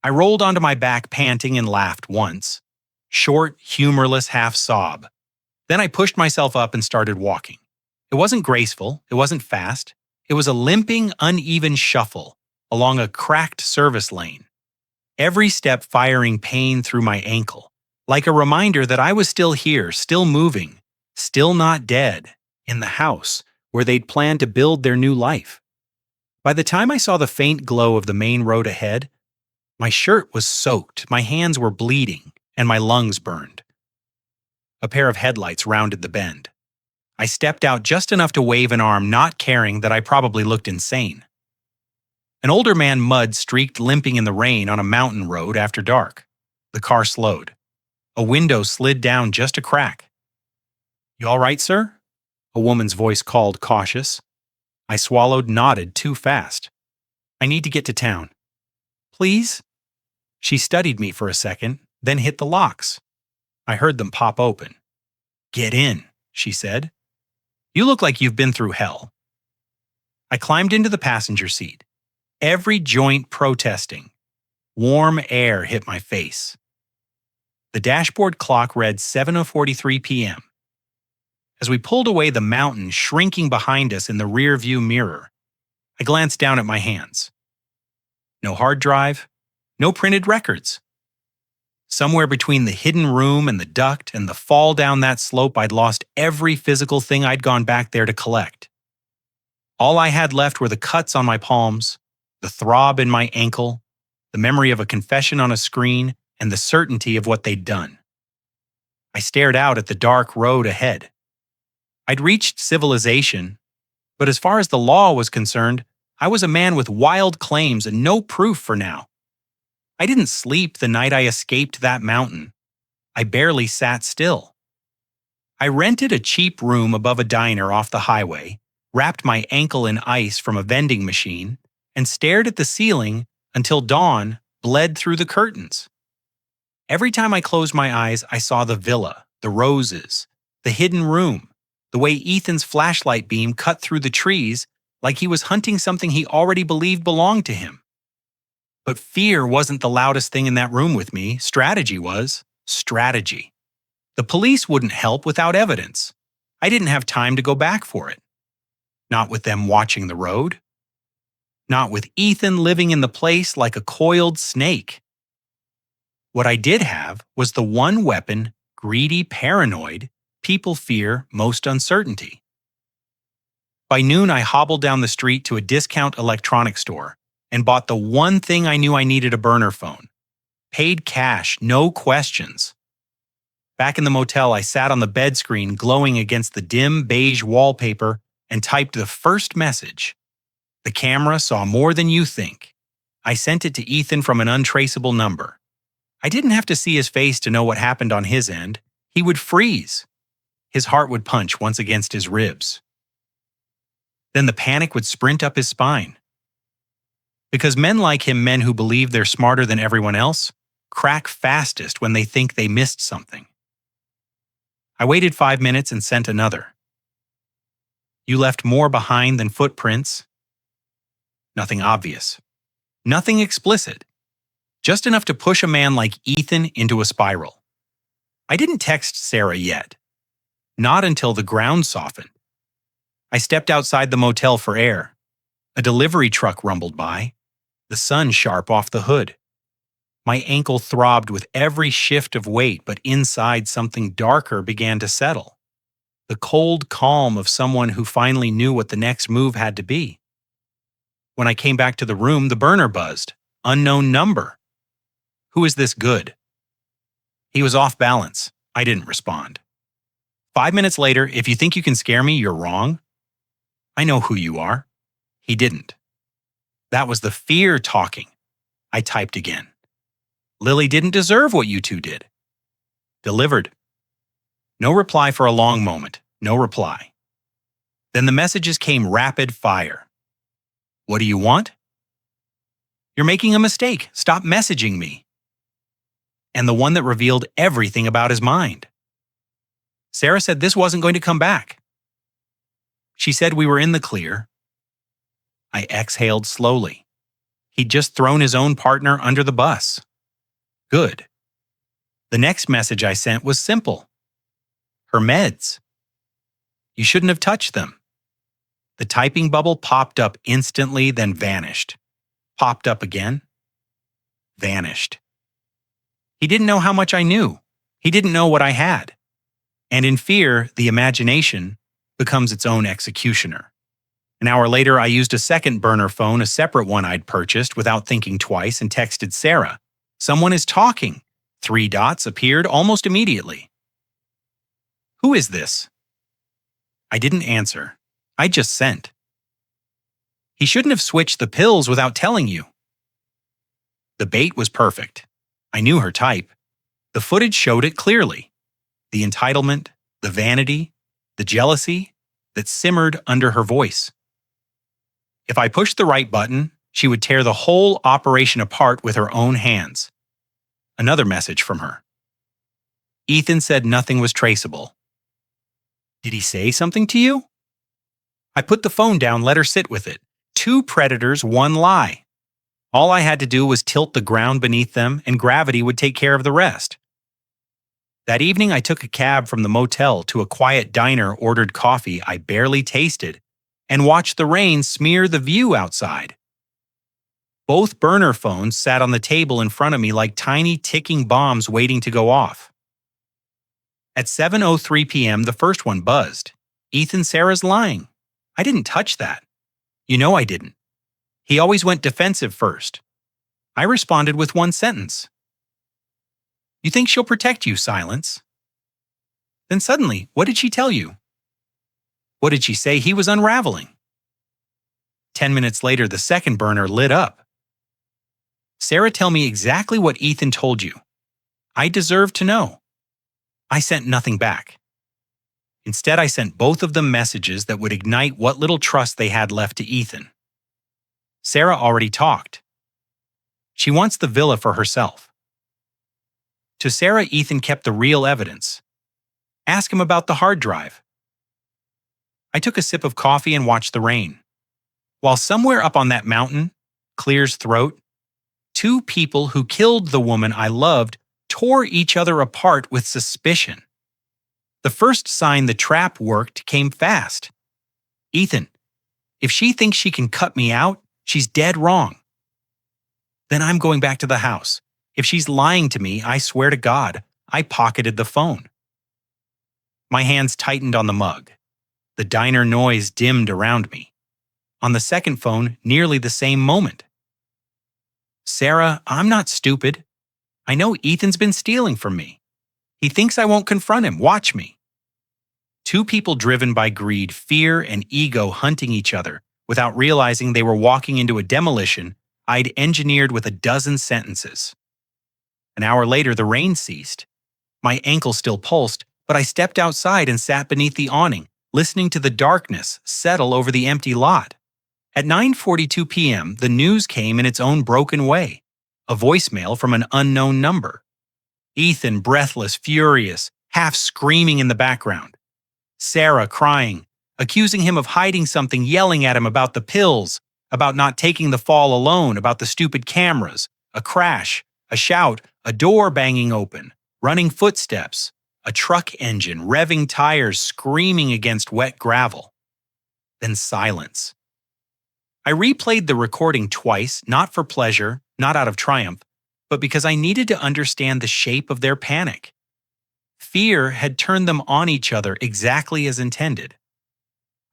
Speaker 1: I rolled onto my back, panting, and laughed once. Short, humorless half sob. Then I pushed myself up and started walking. It wasn't graceful, it wasn't fast. It was a limping, uneven shuffle along a cracked service lane. Every step firing pain through my ankle, like a reminder that I was still here, still moving, still not dead, in the house where they'd planned to build their new life. By the time I saw the faint glow of the main road ahead, my shirt was soaked, my hands were bleeding, and my lungs burned. A pair of headlights rounded the bend. I stepped out just enough to wave an arm, not caring that I probably looked insane. An older man, mud streaked, limping in the rain on a mountain road after dark. The car slowed. A window slid down just a crack. "You all right, sir?" A woman's voice called, cautious. I swallowed, nodded too fast. "I need to get to town." "Please?" She studied me for a second, then hit the locks. I heard them pop open. "Get in," she said. "You look like you've been through hell." I climbed into the passenger seat, every joint protesting. Warm air hit my face. The dashboard clock read 7:43 p.m. As we pulled away, the mountain shrinking behind us in the rear-view mirror, I glanced down at my hands. No hard drive, no printed records. Somewhere between the hidden room and the duct and the fall down that slope, I'd lost every physical thing I'd gone back there to collect. All I had left were the cuts on my palms, the throb in my ankle, the memory of a confession on a screen, and the certainty of what they'd done. I stared out at the dark road ahead. I'd reached civilization, but as far as the law was concerned, I was a man with wild claims and no proof for now. I didn't sleep the night I escaped that mountain. I barely sat still. I rented a cheap room above a diner off the highway, wrapped my ankle in ice from a vending machine, and stared at the ceiling until dawn bled through the curtains. Every time I closed my eyes, I saw the villa, the roses, the hidden room, the way Ethan's flashlight beam cut through the trees like he was hunting something he already believed belonged to him. But fear wasn't the loudest thing in that room with me. Strategy was. Strategy. The police wouldn't help without evidence. I didn't have time to go back for it. Not with them watching the road. Not with Ethan living in the place like a coiled snake. What I did have was the one weapon, greedy, paranoid, people fear most uncertainty. By noon, I hobbled down the street to a discount electronics store and bought the one thing I knew I needed: a burner phone. Paid cash, no questions. Back in the motel, I sat on the bed screen glowing against the dim beige wallpaper and typed the first message. "The camera saw more than you think." I sent it to Ethan from an untraceable number. I didn't have to see his face to know what happened on his end. He would freeze. His heart would punch once against his ribs. Then the panic would sprint up his spine. Because men like him, men who believe they're smarter than everyone else, crack fastest when they think they missed something. I waited 5 minutes and sent another. You left more behind than footprints. Nothing obvious. Nothing explicit. Just enough to push a man like Ethan into a spiral. I didn't text Sarah yet. Not until the ground softened. I stepped outside the motel for air. A delivery truck rumbled by, the sun sharp off the hood. My ankle throbbed with every shift of weight, but inside something darker began to settle. The cold calm of someone who finally knew what the next move had to be. When I came back to the room, the burner buzzed. Unknown number. Who is this good? He was off balance. I didn't respond. 5 minutes later, if you think you can scare me, you're wrong. I know who you are. He didn't. That was the fear talking. I typed again. Lily didn't deserve what you two did. Delivered. No reply for a long moment. No reply. Then the messages came rapid fire. What do you want? You're making a mistake. Stop messaging me. And the one that revealed everything about his mind. Sarah said this wasn't going to come back. She said we were in the clear. I exhaled slowly. He'd just thrown his own partner under the bus. Good. The next message I sent was simple. Her meds. You shouldn't have touched them. The typing bubble popped up instantly, then vanished. Popped up again. Vanished. He didn't know how much I knew. He didn't know what I had. And in fear, the imagination becomes its own executioner. An hour later, I used a second burner phone, a separate one I'd purchased without thinking twice, and texted Sarah. Someone is talking. 3 dots appeared almost immediately. Who is this? I didn't answer. I just sent. He shouldn't have switched the pills without telling you. The bait was perfect. I knew her type. The footage showed it clearly. The entitlement, the vanity, the jealousy that simmered under her voice. If I pushed the right button, she would tear the whole operation apart with her own hands. Another message from her. Ethan said nothing was traceable. Did he say something to you? I put the phone down, let her sit with it. 2 predators, 1 lie. All I had to do was tilt the ground beneath them, and gravity would take care of the rest. That evening, I took a cab from the motel to a quiet diner, ordered coffee I barely tasted, and watched the rain smear the view outside. Both burner phones sat on the table in front of me like tiny ticking bombs waiting to go off. At 7:03 p.m., the first one buzzed. Ethan, Sarah's lying. I didn't touch that. You know I didn't. He always went defensive first. I responded with 1 sentence. You think she'll protect you, silence? Then suddenly, what did she tell you? What did she say? He was unraveling. 10 minutes later, the second burner lit up. Sarah, tell me exactly what Ethan told you. I deserve to know. I sent nothing back. Instead, I sent both of them messages that would ignite what little trust they had left to Ethan. Sarah already talked. She wants the villa for herself. To Sarah, Ethan kept the real evidence. Ask him about the hard drive. I took a sip of coffee and watched the rain. While somewhere up on that mountain, Clear's throat, 2 people who killed the woman I loved tore each other apart with suspicion. The first sign the trap worked came fast. Ethan, if she thinks she can cut me out, she's dead wrong. Then I'm going back to the house. If she's lying to me, I swear to God, I pocketed the phone. My hands tightened on the mug. The diner noise dimmed around me. On the second phone, nearly the same moment. Sarah, I'm not stupid. I know Ethan's been stealing from me. He thinks I won't confront him. Watch me. 2 people driven by greed, fear, and ego hunting each other without realizing they were walking into a demolition I'd engineered with a dozen sentences. An hour later, the rain ceased. My ankle still pulsed, but I stepped outside and sat beneath the awning, listening to the darkness settle over the empty lot. At 9:42 p.m., the news came in its own broken way. A voicemail from an unknown number. Ethan, breathless, furious, half screaming in the background. Sarah crying, accusing him of hiding something, yelling at him about the pills, about not taking the fall alone, about the stupid cameras, a crash, a shout, a door banging open, running footsteps, a truck engine revving tires screaming against wet gravel. Then silence. I replayed the recording twice, not for pleasure, not out of triumph, but because I needed to understand the shape of their panic. Fear had turned them on each other exactly as intended.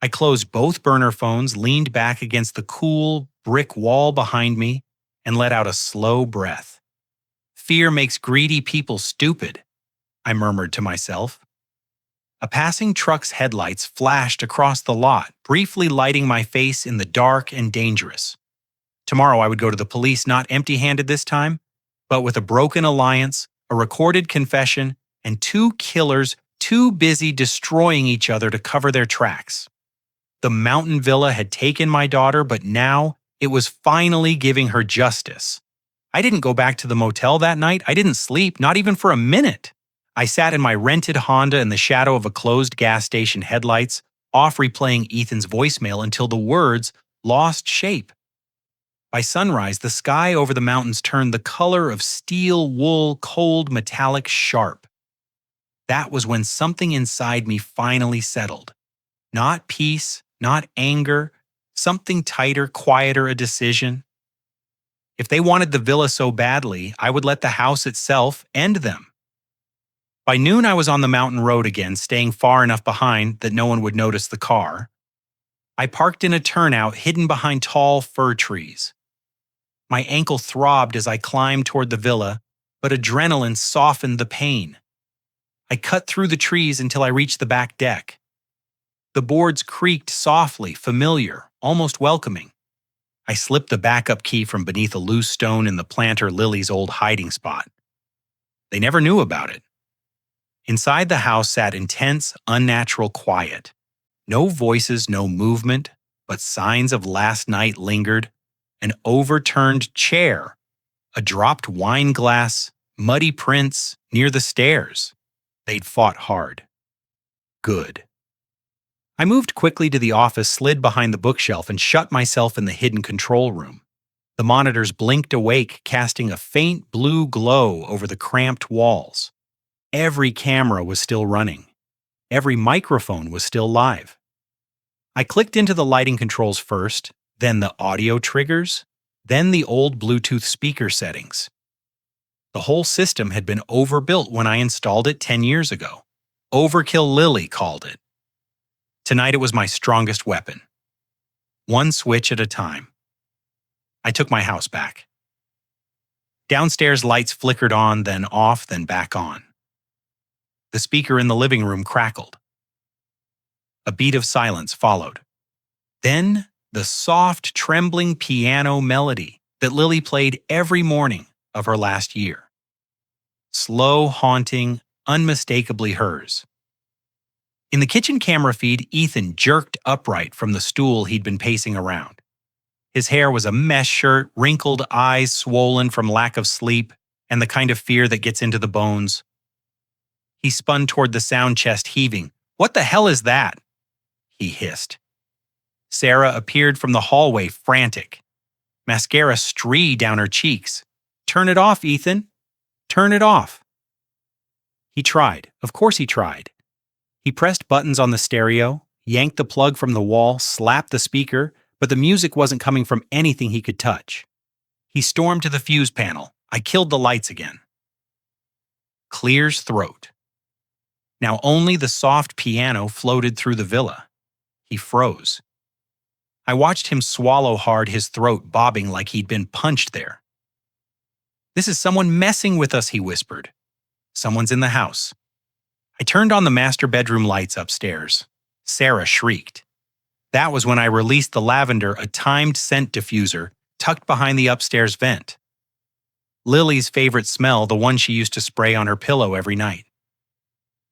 Speaker 1: I closed both burner phones, leaned back against the cool brick wall behind me, and let out a slow breath. Fear makes greedy people stupid, I murmured to myself. A passing truck's headlights flashed across the lot, briefly lighting my face in the dark and dangerous. Tomorrow I would go to the police not empty-handed this time, but with a broken alliance, a recorded confession, and two killers too busy destroying each other to cover their tracks. The mountain villa had taken my daughter, but now it was finally giving her justice. I didn't go back to the motel that night. I didn't sleep, not even for a minute. I sat in my rented Honda in the shadow of a closed gas station headlights, off replaying Ethan's voicemail until the words lost shape. By sunrise, the sky over the mountains turned the color of steel wool, cold, metallic, sharp. That was when something inside me finally settled. Not peace, not anger, something tighter, quieter, a decision. If they wanted the villa so badly, I would let the house itself end them. By noon, I was on the mountain road again, staying far enough behind that no one would notice the car. I parked in a turnout hidden behind tall fir trees. My ankle throbbed as I climbed toward the villa, but adrenaline softened the pain. I cut through the trees until I reached the back deck. The boards creaked softly, familiar, almost welcoming. I slipped the backup key from beneath a loose stone in the planter Lily's old hiding spot. They never knew about it. Inside the house sat intense, unnatural quiet. No voices, no movement, but signs of last night lingered. An overturned chair, a dropped wine glass, muddy prints near the stairs. They'd fought hard. Good. I moved quickly to the office, slid behind the bookshelf, and shut myself in the hidden control room. The monitors blinked awake, casting a faint blue glow over the cramped walls. Every camera was still running. Every microphone was still live. I clicked into the lighting controls first, then the audio triggers, then the old Bluetooth speaker settings. The whole system had been overbuilt when I installed it 10 years ago. Overkill Lily called it. Tonight it was my strongest weapon. One switch at a time. I took my house back. Downstairs lights flickered on, then off, then back on. The speaker in the living room crackled. A beat of silence followed. Then the soft, trembling piano melody that Lily played every morning of her last year. Slow, haunting, unmistakably hers. In the kitchen camera feed, Ethan jerked upright from the stool he'd been pacing around. His hair was a mesh shirt, wrinkled eyes swollen from lack of sleep and the kind of fear that gets into the bones. He spun toward the sound chest, heaving. "What the hell is that?" he hissed. Sarah appeared from the hallway, frantic. Mascara streaked down her cheeks. "Turn it off, Ethan. Turn it off." He tried. Of course he tried. He pressed buttons on the stereo, yanked the plug from the wall, slapped the speaker, but the music wasn't coming from anything he could touch. He stormed to the fuse panel. I killed the lights again. Clear's throat. Now only the soft piano floated through the villa. He froze. I watched him swallow hard, his throat bobbing like he'd been punched there. "This is someone messing with us," he whispered. "Someone's in the house." I turned on the master bedroom lights upstairs. Sarah shrieked. That was when I released the lavender, a timed scent diffuser, tucked behind the upstairs vent. Lily's favorite smell, the one she used to spray on her pillow every night.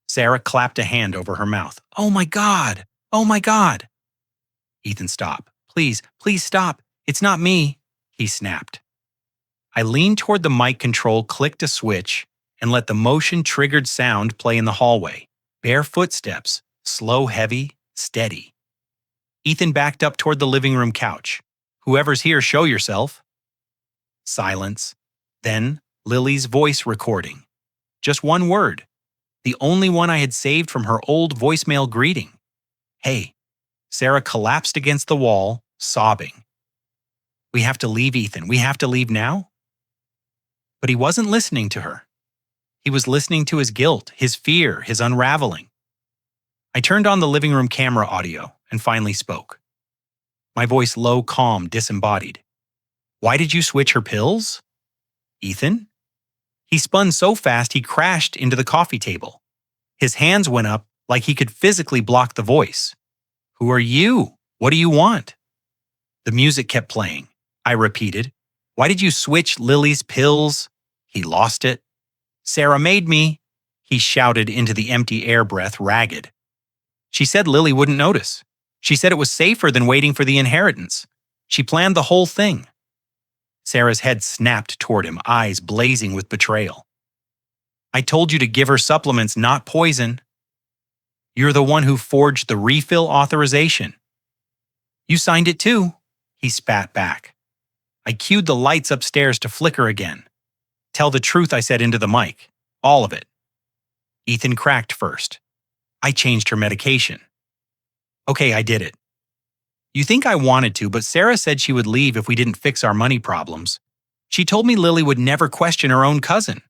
Speaker 1: Sarah clapped a hand over her mouth. "Oh my God! Oh my God!" "Ethan, stop. Please, please stop. It's not me," he snapped. I leaned toward the mic control, clicked a switch, and let the motion-triggered sound play in the hallway. Bare footsteps, slow, heavy, steady. Ethan backed up toward the living room couch. "Whoever's here, show yourself." Silence. Then, Lily's voice recording. Just one word. The only one I had saved from her old voicemail greeting. "Hey." Sarah collapsed against the wall, sobbing. "We have to leave, Ethan. We have to leave now?" But he wasn't listening to her. He was listening to his guilt, his fear, his unraveling. I turned on the living room camera audio and finally spoke. My voice low, calm, disembodied. "Why did you switch her pills?" "Ethan?" He spun so fast he crashed into the coffee table. His hands went up like he could physically block the voice. "Who are you? What do you want?" The music kept playing. I repeated. "Why did you switch Lily's pills?" He lost it. "Sarah made me," he shouted into the empty air breath, ragged. "She said Lily wouldn't notice. She said it was safer than waiting for the inheritance. She planned the whole thing." Sarah's head snapped toward him, eyes blazing with betrayal. "I told you to give her supplements, not poison." "You're the one who forged the refill authorization." "You signed it too," he spat back. I cued the lights upstairs to flicker again. "Tell the truth," I said into the mic. "All of it." Ethan cracked first. "I changed her medication." "Okay, I did it." "You think I wanted to, but Sarah said she would leave if we didn't fix our money problems. She told me Lily would never question her own cousin."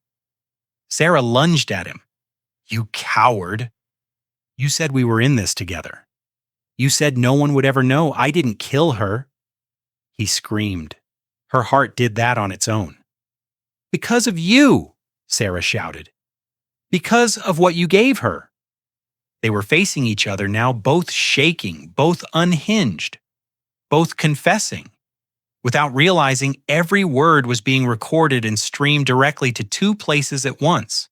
Speaker 1: Sarah lunged at him. "You coward. You said we were in this together. You said no one would ever know. I didn't kill her." He screamed. Her heart did that on its own. "Because of you," Sarah shouted. "Because of what you gave her." They were facing each other now, both shaking, both unhinged, both confessing. Without realizing, every word was being recorded and streamed directly to two places at once.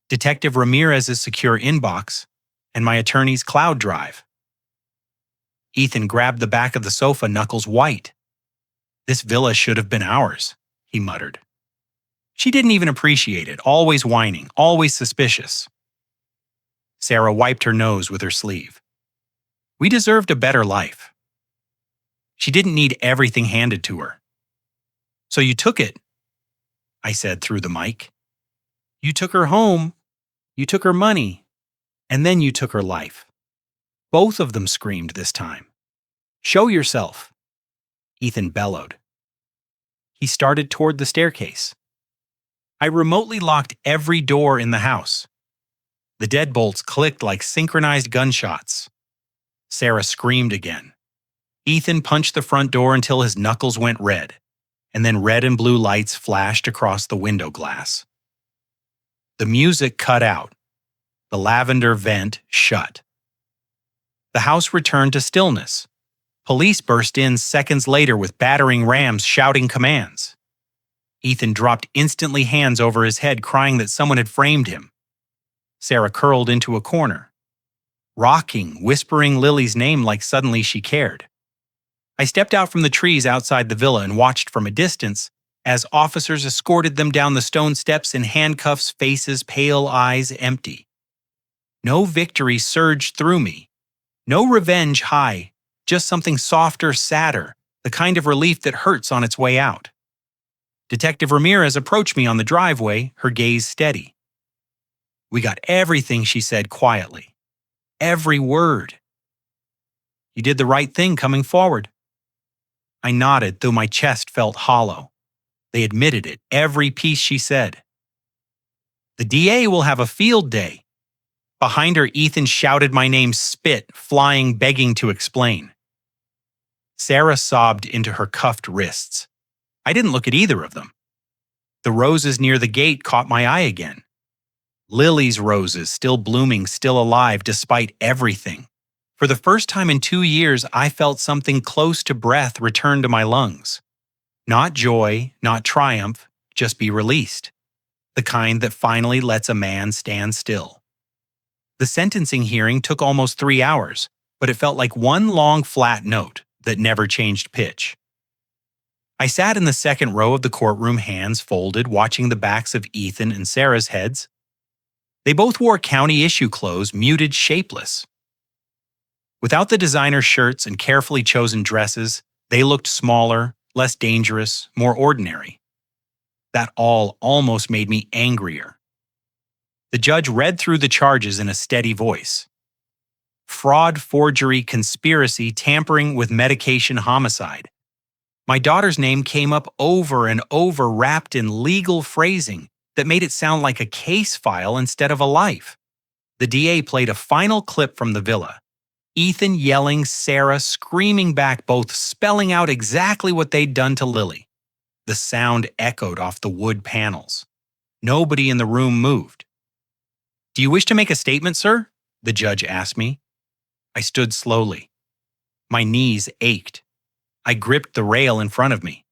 Speaker 1: Detective Ramirez's secure inbox and my attorney's cloud drive. Ethan grabbed the back of the sofa, knuckles white. "This villa should have been ours," he muttered. She didn't even appreciate it, always whining, always suspicious. Sarah wiped her nose with her sleeve. "We deserved a better life." She didn't need everything handed to her. "So you took it," I said through the mic. "You took her home, you took her money, and then you took her life." Both of them screamed this time. "Show yourself," Ethan bellowed. He started toward the staircase. I remotely locked every door in the house. The deadbolts clicked like synchronized gunshots. Sarah screamed again. Ethan punched the front door until his knuckles went red, and then red and blue lights flashed across the window glass. The music cut out. The lavender vent shut. The house returned to stillness. Police burst in seconds later with battering rams shouting commands. Ethan dropped instantly, hands over his head, crying that someone had framed him. Sarah curled into a corner, rocking, whispering Lily's name like suddenly she cared. I stepped out from the trees outside the villa and watched from a distance as officers escorted them down the stone steps in handcuffs, faces pale, eyes empty. No victory surged through me. No revenge high, just something softer, sadder, the kind of relief that hurts on its way out. Detective Ramirez approached me on the driveway, her gaze steady. "We got everything," she said quietly. "Every word." "You did the right thing coming forward." I nodded, though my chest felt hollow. They admitted it, every piece she said. "The DA will have a field day." Behind her, Ethan shouted my name, spit, flying, begging to explain. Sarah sobbed into her cuffed wrists. I didn't look at either of them. The roses near the gate caught my eye again. Lily's roses, still blooming, still alive, despite everything. For the first time in 2 years, I felt something close to breath return to my lungs. Not joy, not triumph, just be released. The kind that finally lets a man stand still. The sentencing hearing took almost 3 hours, but it felt like one long flat note that never changed pitch. I sat in the second row of the courtroom, hands folded, watching the backs of Ethan and Sarah's heads. They both wore county issue clothes, muted, shapeless. Without the designer shirts and carefully chosen dresses, they looked smaller, less dangerous, more ordinary. That all almost made me angrier. The judge read through the charges in a steady voice. Fraud, forgery, conspiracy, tampering with medication, homicide. My daughter's name came up over and over, wrapped in legal phrasing that made it sound like a case file instead of a life. The DA played a final clip from the villa. Ethan yelling, Sarah screaming back, both spelling out exactly what they'd done to Lily. The sound echoed off the wood panels. Nobody in the room moved. "Do you wish to make a statement, sir?" the judge asked me. I stood slowly. My knees ached. I gripped the rail in front of me.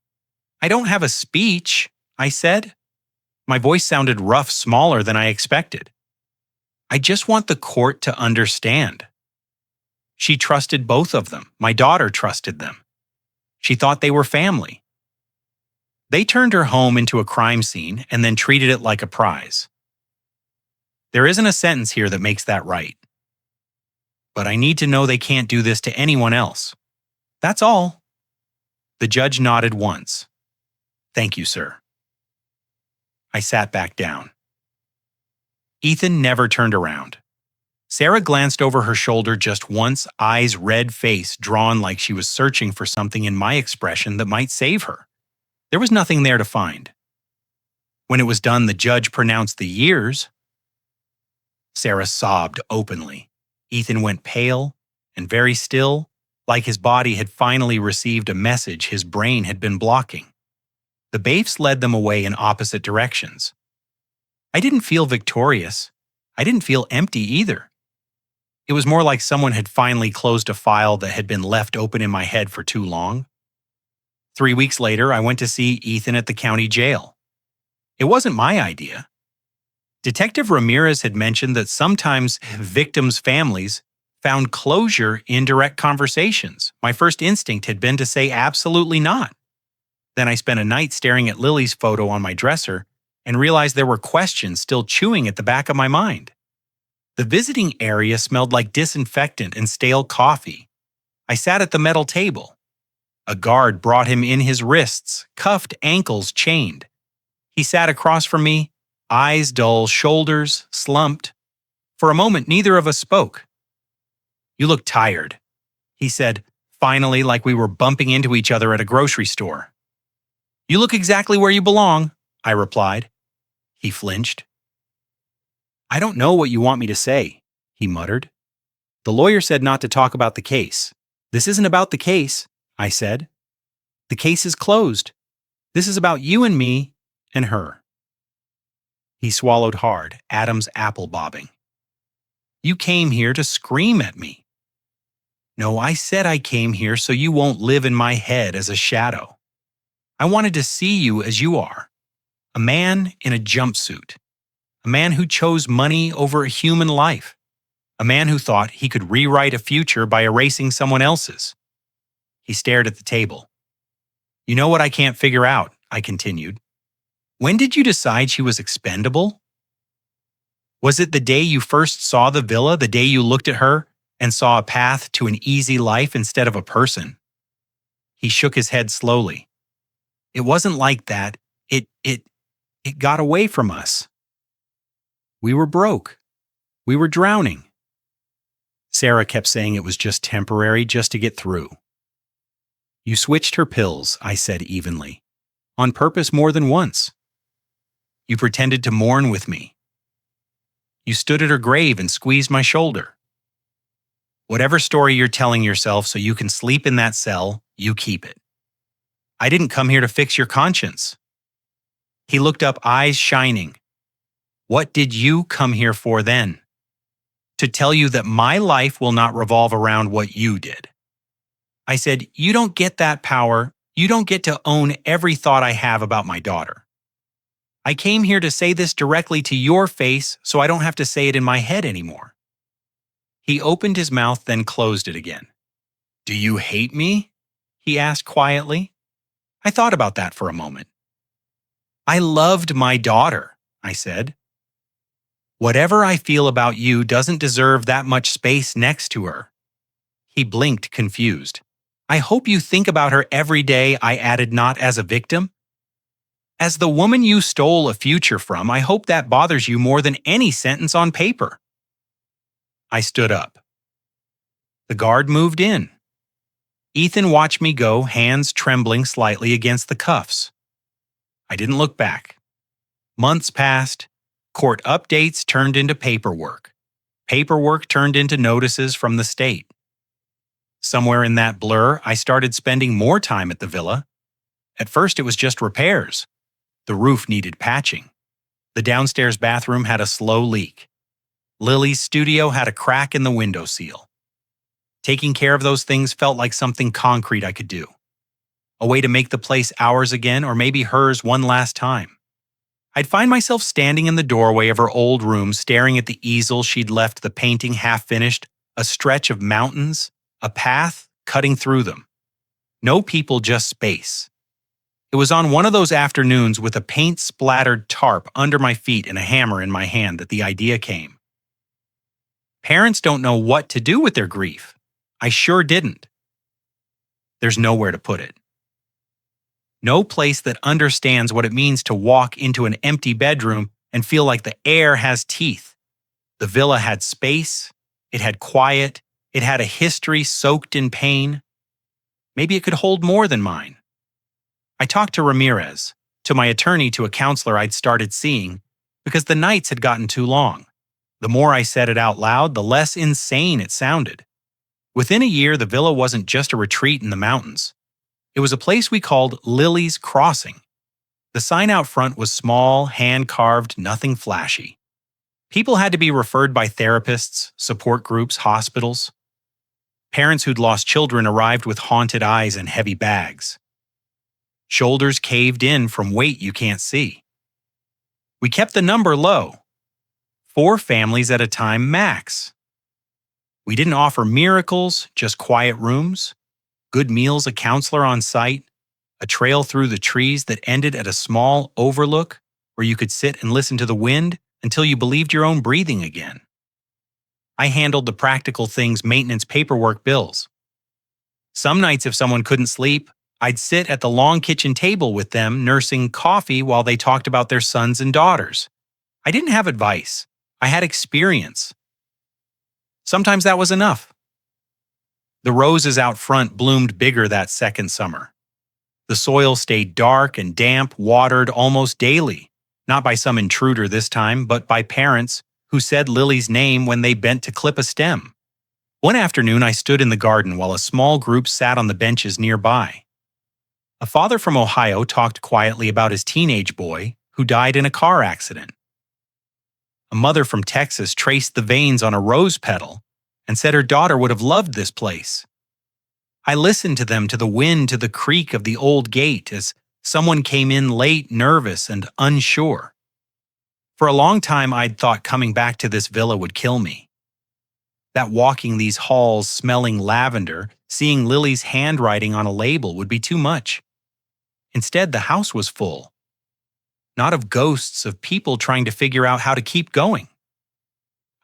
Speaker 1: "I don't have a speech," I said. My voice sounded rough, smaller than I expected. "I just want the court to understand." She trusted both of them. My daughter trusted them. She thought they were family. They turned her home into a crime scene and then treated it like a prize. There isn't a sentence here that makes that right. But I need to know they can't do this to anyone else. That's all. The judge nodded once. "Thank you, sir." I sat back down. Ethan never turned around. Sarah glanced over her shoulder just once, eyes red, face drawn like she was searching for something in my expression that might save her. There was nothing there to find. When it was done, the judge pronounced the years. Sarah sobbed openly. Ethan went pale and very still, like his body had finally received a message his brain had been blocking. The bailiffs led them away in opposite directions. I didn't feel victorious. I didn't feel empty either. It was more like someone had finally closed a file that had been left open in my head for too long. 3 weeks later, I went to see Ethan at the county jail. It wasn't my idea. Detective Ramirez had mentioned that sometimes victims' families found closure in direct conversations. My first instinct had been to say absolutely not. Then I spent a night staring at Lily's photo on my dresser and realized there were questions still chewing at the back of my mind. The visiting area smelled like disinfectant and stale coffee. I sat at the metal table. A guard brought him in his wrists, cuffed, ankles chained. He sat across from me, eyes dull, shoulders slumped. For a moment, neither of us spoke. "You look tired," he said, finally, like we were bumping into each other at a grocery store. "You look exactly where you belong," I replied. He flinched. "I don't know what you want me to say," he muttered. "The lawyer said not to talk about the case." "This isn't about the case," I said. "The case is closed. This is about you and me and her." He swallowed hard, Adam's apple bobbing. "You came here to scream at me." "No, I said I came here so you won't live in my head as a shadow. I wanted to see you as you are. A man in a jumpsuit. A man who chose money over a human life. A man who thought he could rewrite a future by erasing someone else's." He stared at the table. "You know what I can't figure out," I continued. "When did you decide she was expendable? Was it the day you first saw the villa, the day you looked at her and saw a path to an easy life instead of a person?" He shook his head slowly. "It wasn't like that. It got away from us. We were broke. We were drowning." Sarah kept saying it was just temporary, just to get through. "You switched her pills," I said evenly. "On purpose more than once. You pretended to mourn with me. You stood at her grave and squeezed my shoulder. Whatever story you're telling yourself so you can sleep in that cell, you keep it. I didn't come here to fix your conscience." He looked up, eyes shining. "What did you come here for then?" "To tell you that my life will not revolve around what you did." I said, "You don't get that power. You don't get to own every thought I have about my daughter. I came here to say this directly to your face so I don't have to say it in my head anymore." He opened his mouth, then closed it again. "Do you hate me?" he asked quietly. I thought about that for a moment. I loved my daughter, I said. Whatever I feel about you doesn't deserve that much space next to her. He blinked, confused. I hope you think about her every day, I added, not as a victim. As the woman you stole a future from, I hope that bothers you more than any sentence on paper. I stood up. The guard moved in. Ethan watched me go, hands trembling slightly against the cuffs. I didn't look back. Months passed. Court updates turned into paperwork. Paperwork turned into notices from the state. Somewhere in that blur, I started spending more time at the villa. At first, it was just repairs. The roof needed patching. The downstairs bathroom had a slow leak. Lily's studio had a crack in the window seal. Taking care of those things felt like something concrete I could do. A way to make the place ours again, or maybe hers one last time. I'd find myself standing in the doorway of her old room, staring at the easel she'd left the painting half-finished, a stretch of mountains, a path cutting through them. No people, just space. It was on one of those afternoons with a paint-splattered tarp under my feet and a hammer in my hand that the idea came. Parents don't know what to do with their grief. I sure didn't. There's nowhere to put it. No place that understands what it means to walk into an empty bedroom and feel like the air has teeth. The villa had space, it had quiet, it had a history soaked in pain. Maybe it could hold more than mine. I talked to Ramirez, to my attorney, to a counselor I'd started seeing, because the nights had gotten too long. The more I said it out loud, the less insane it sounded. Within a year, the villa wasn't just a retreat in the mountains. It was a place we called Lily's Crossing. The sign out front was small, hand-carved, nothing flashy. People had to be referred by therapists, support groups, hospitals. Parents who'd lost children arrived with haunted eyes and heavy bags. Shoulders caved in from weight you can't see. We kept the number low. 4 families at a time max. We didn't offer miracles, just quiet rooms, good meals, a counselor on site, a trail through the trees that ended at a small overlook where you could sit and listen to the wind until you believed your own breathing again. I handled the practical things, maintenance, paperwork, bills. Some nights, if someone couldn't sleep, I'd sit at the long kitchen table with them, nursing coffee while they talked about their sons and daughters. I didn't have advice. I had experience. Sometimes that was enough. The roses out front bloomed bigger that second summer. The soil stayed dark and damp, watered almost daily, not by some intruder this time, but by parents who said Lily's name when they bent to clip a stem. One afternoon, I stood in the garden while a small group sat on the benches nearby. A father from Ohio talked quietly about his teenage boy who died in a car accident. A mother from Texas traced the veins on a rose petal and said her daughter would have loved this place. I listened to them, to the wind, to the creak of the old gate as someone came in late, nervous and unsure. For a long time, I'd thought coming back to this villa would kill me. That walking these halls smelling lavender, seeing Lily's handwriting on a label would be too much. Instead, the house was full. Not of ghosts, of people trying to figure out how to keep going.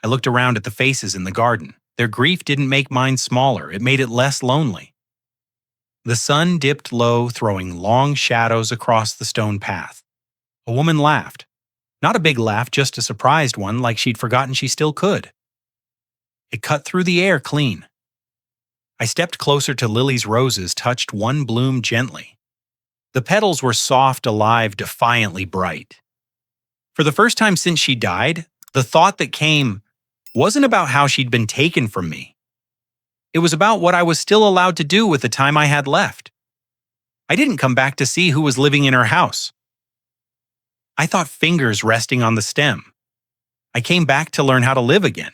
Speaker 1: I looked around at the faces in the garden. Their grief didn't make mine smaller, it made it less lonely. The sun dipped low, throwing long shadows across the stone path. A woman laughed. Not a big laugh, just a surprised one, like she'd forgotten she still could. It cut through the air clean. I stepped closer to Lily's roses, touched one bloom gently. The petals were soft, alive, defiantly bright. For the first time since she died, the thought that came wasn't about how she'd been taken from me. It was about what I was still allowed to do with the time I had left. I didn't come back to see who was living in her house. I thought fingers resting on the stem. I came back to learn how to live again.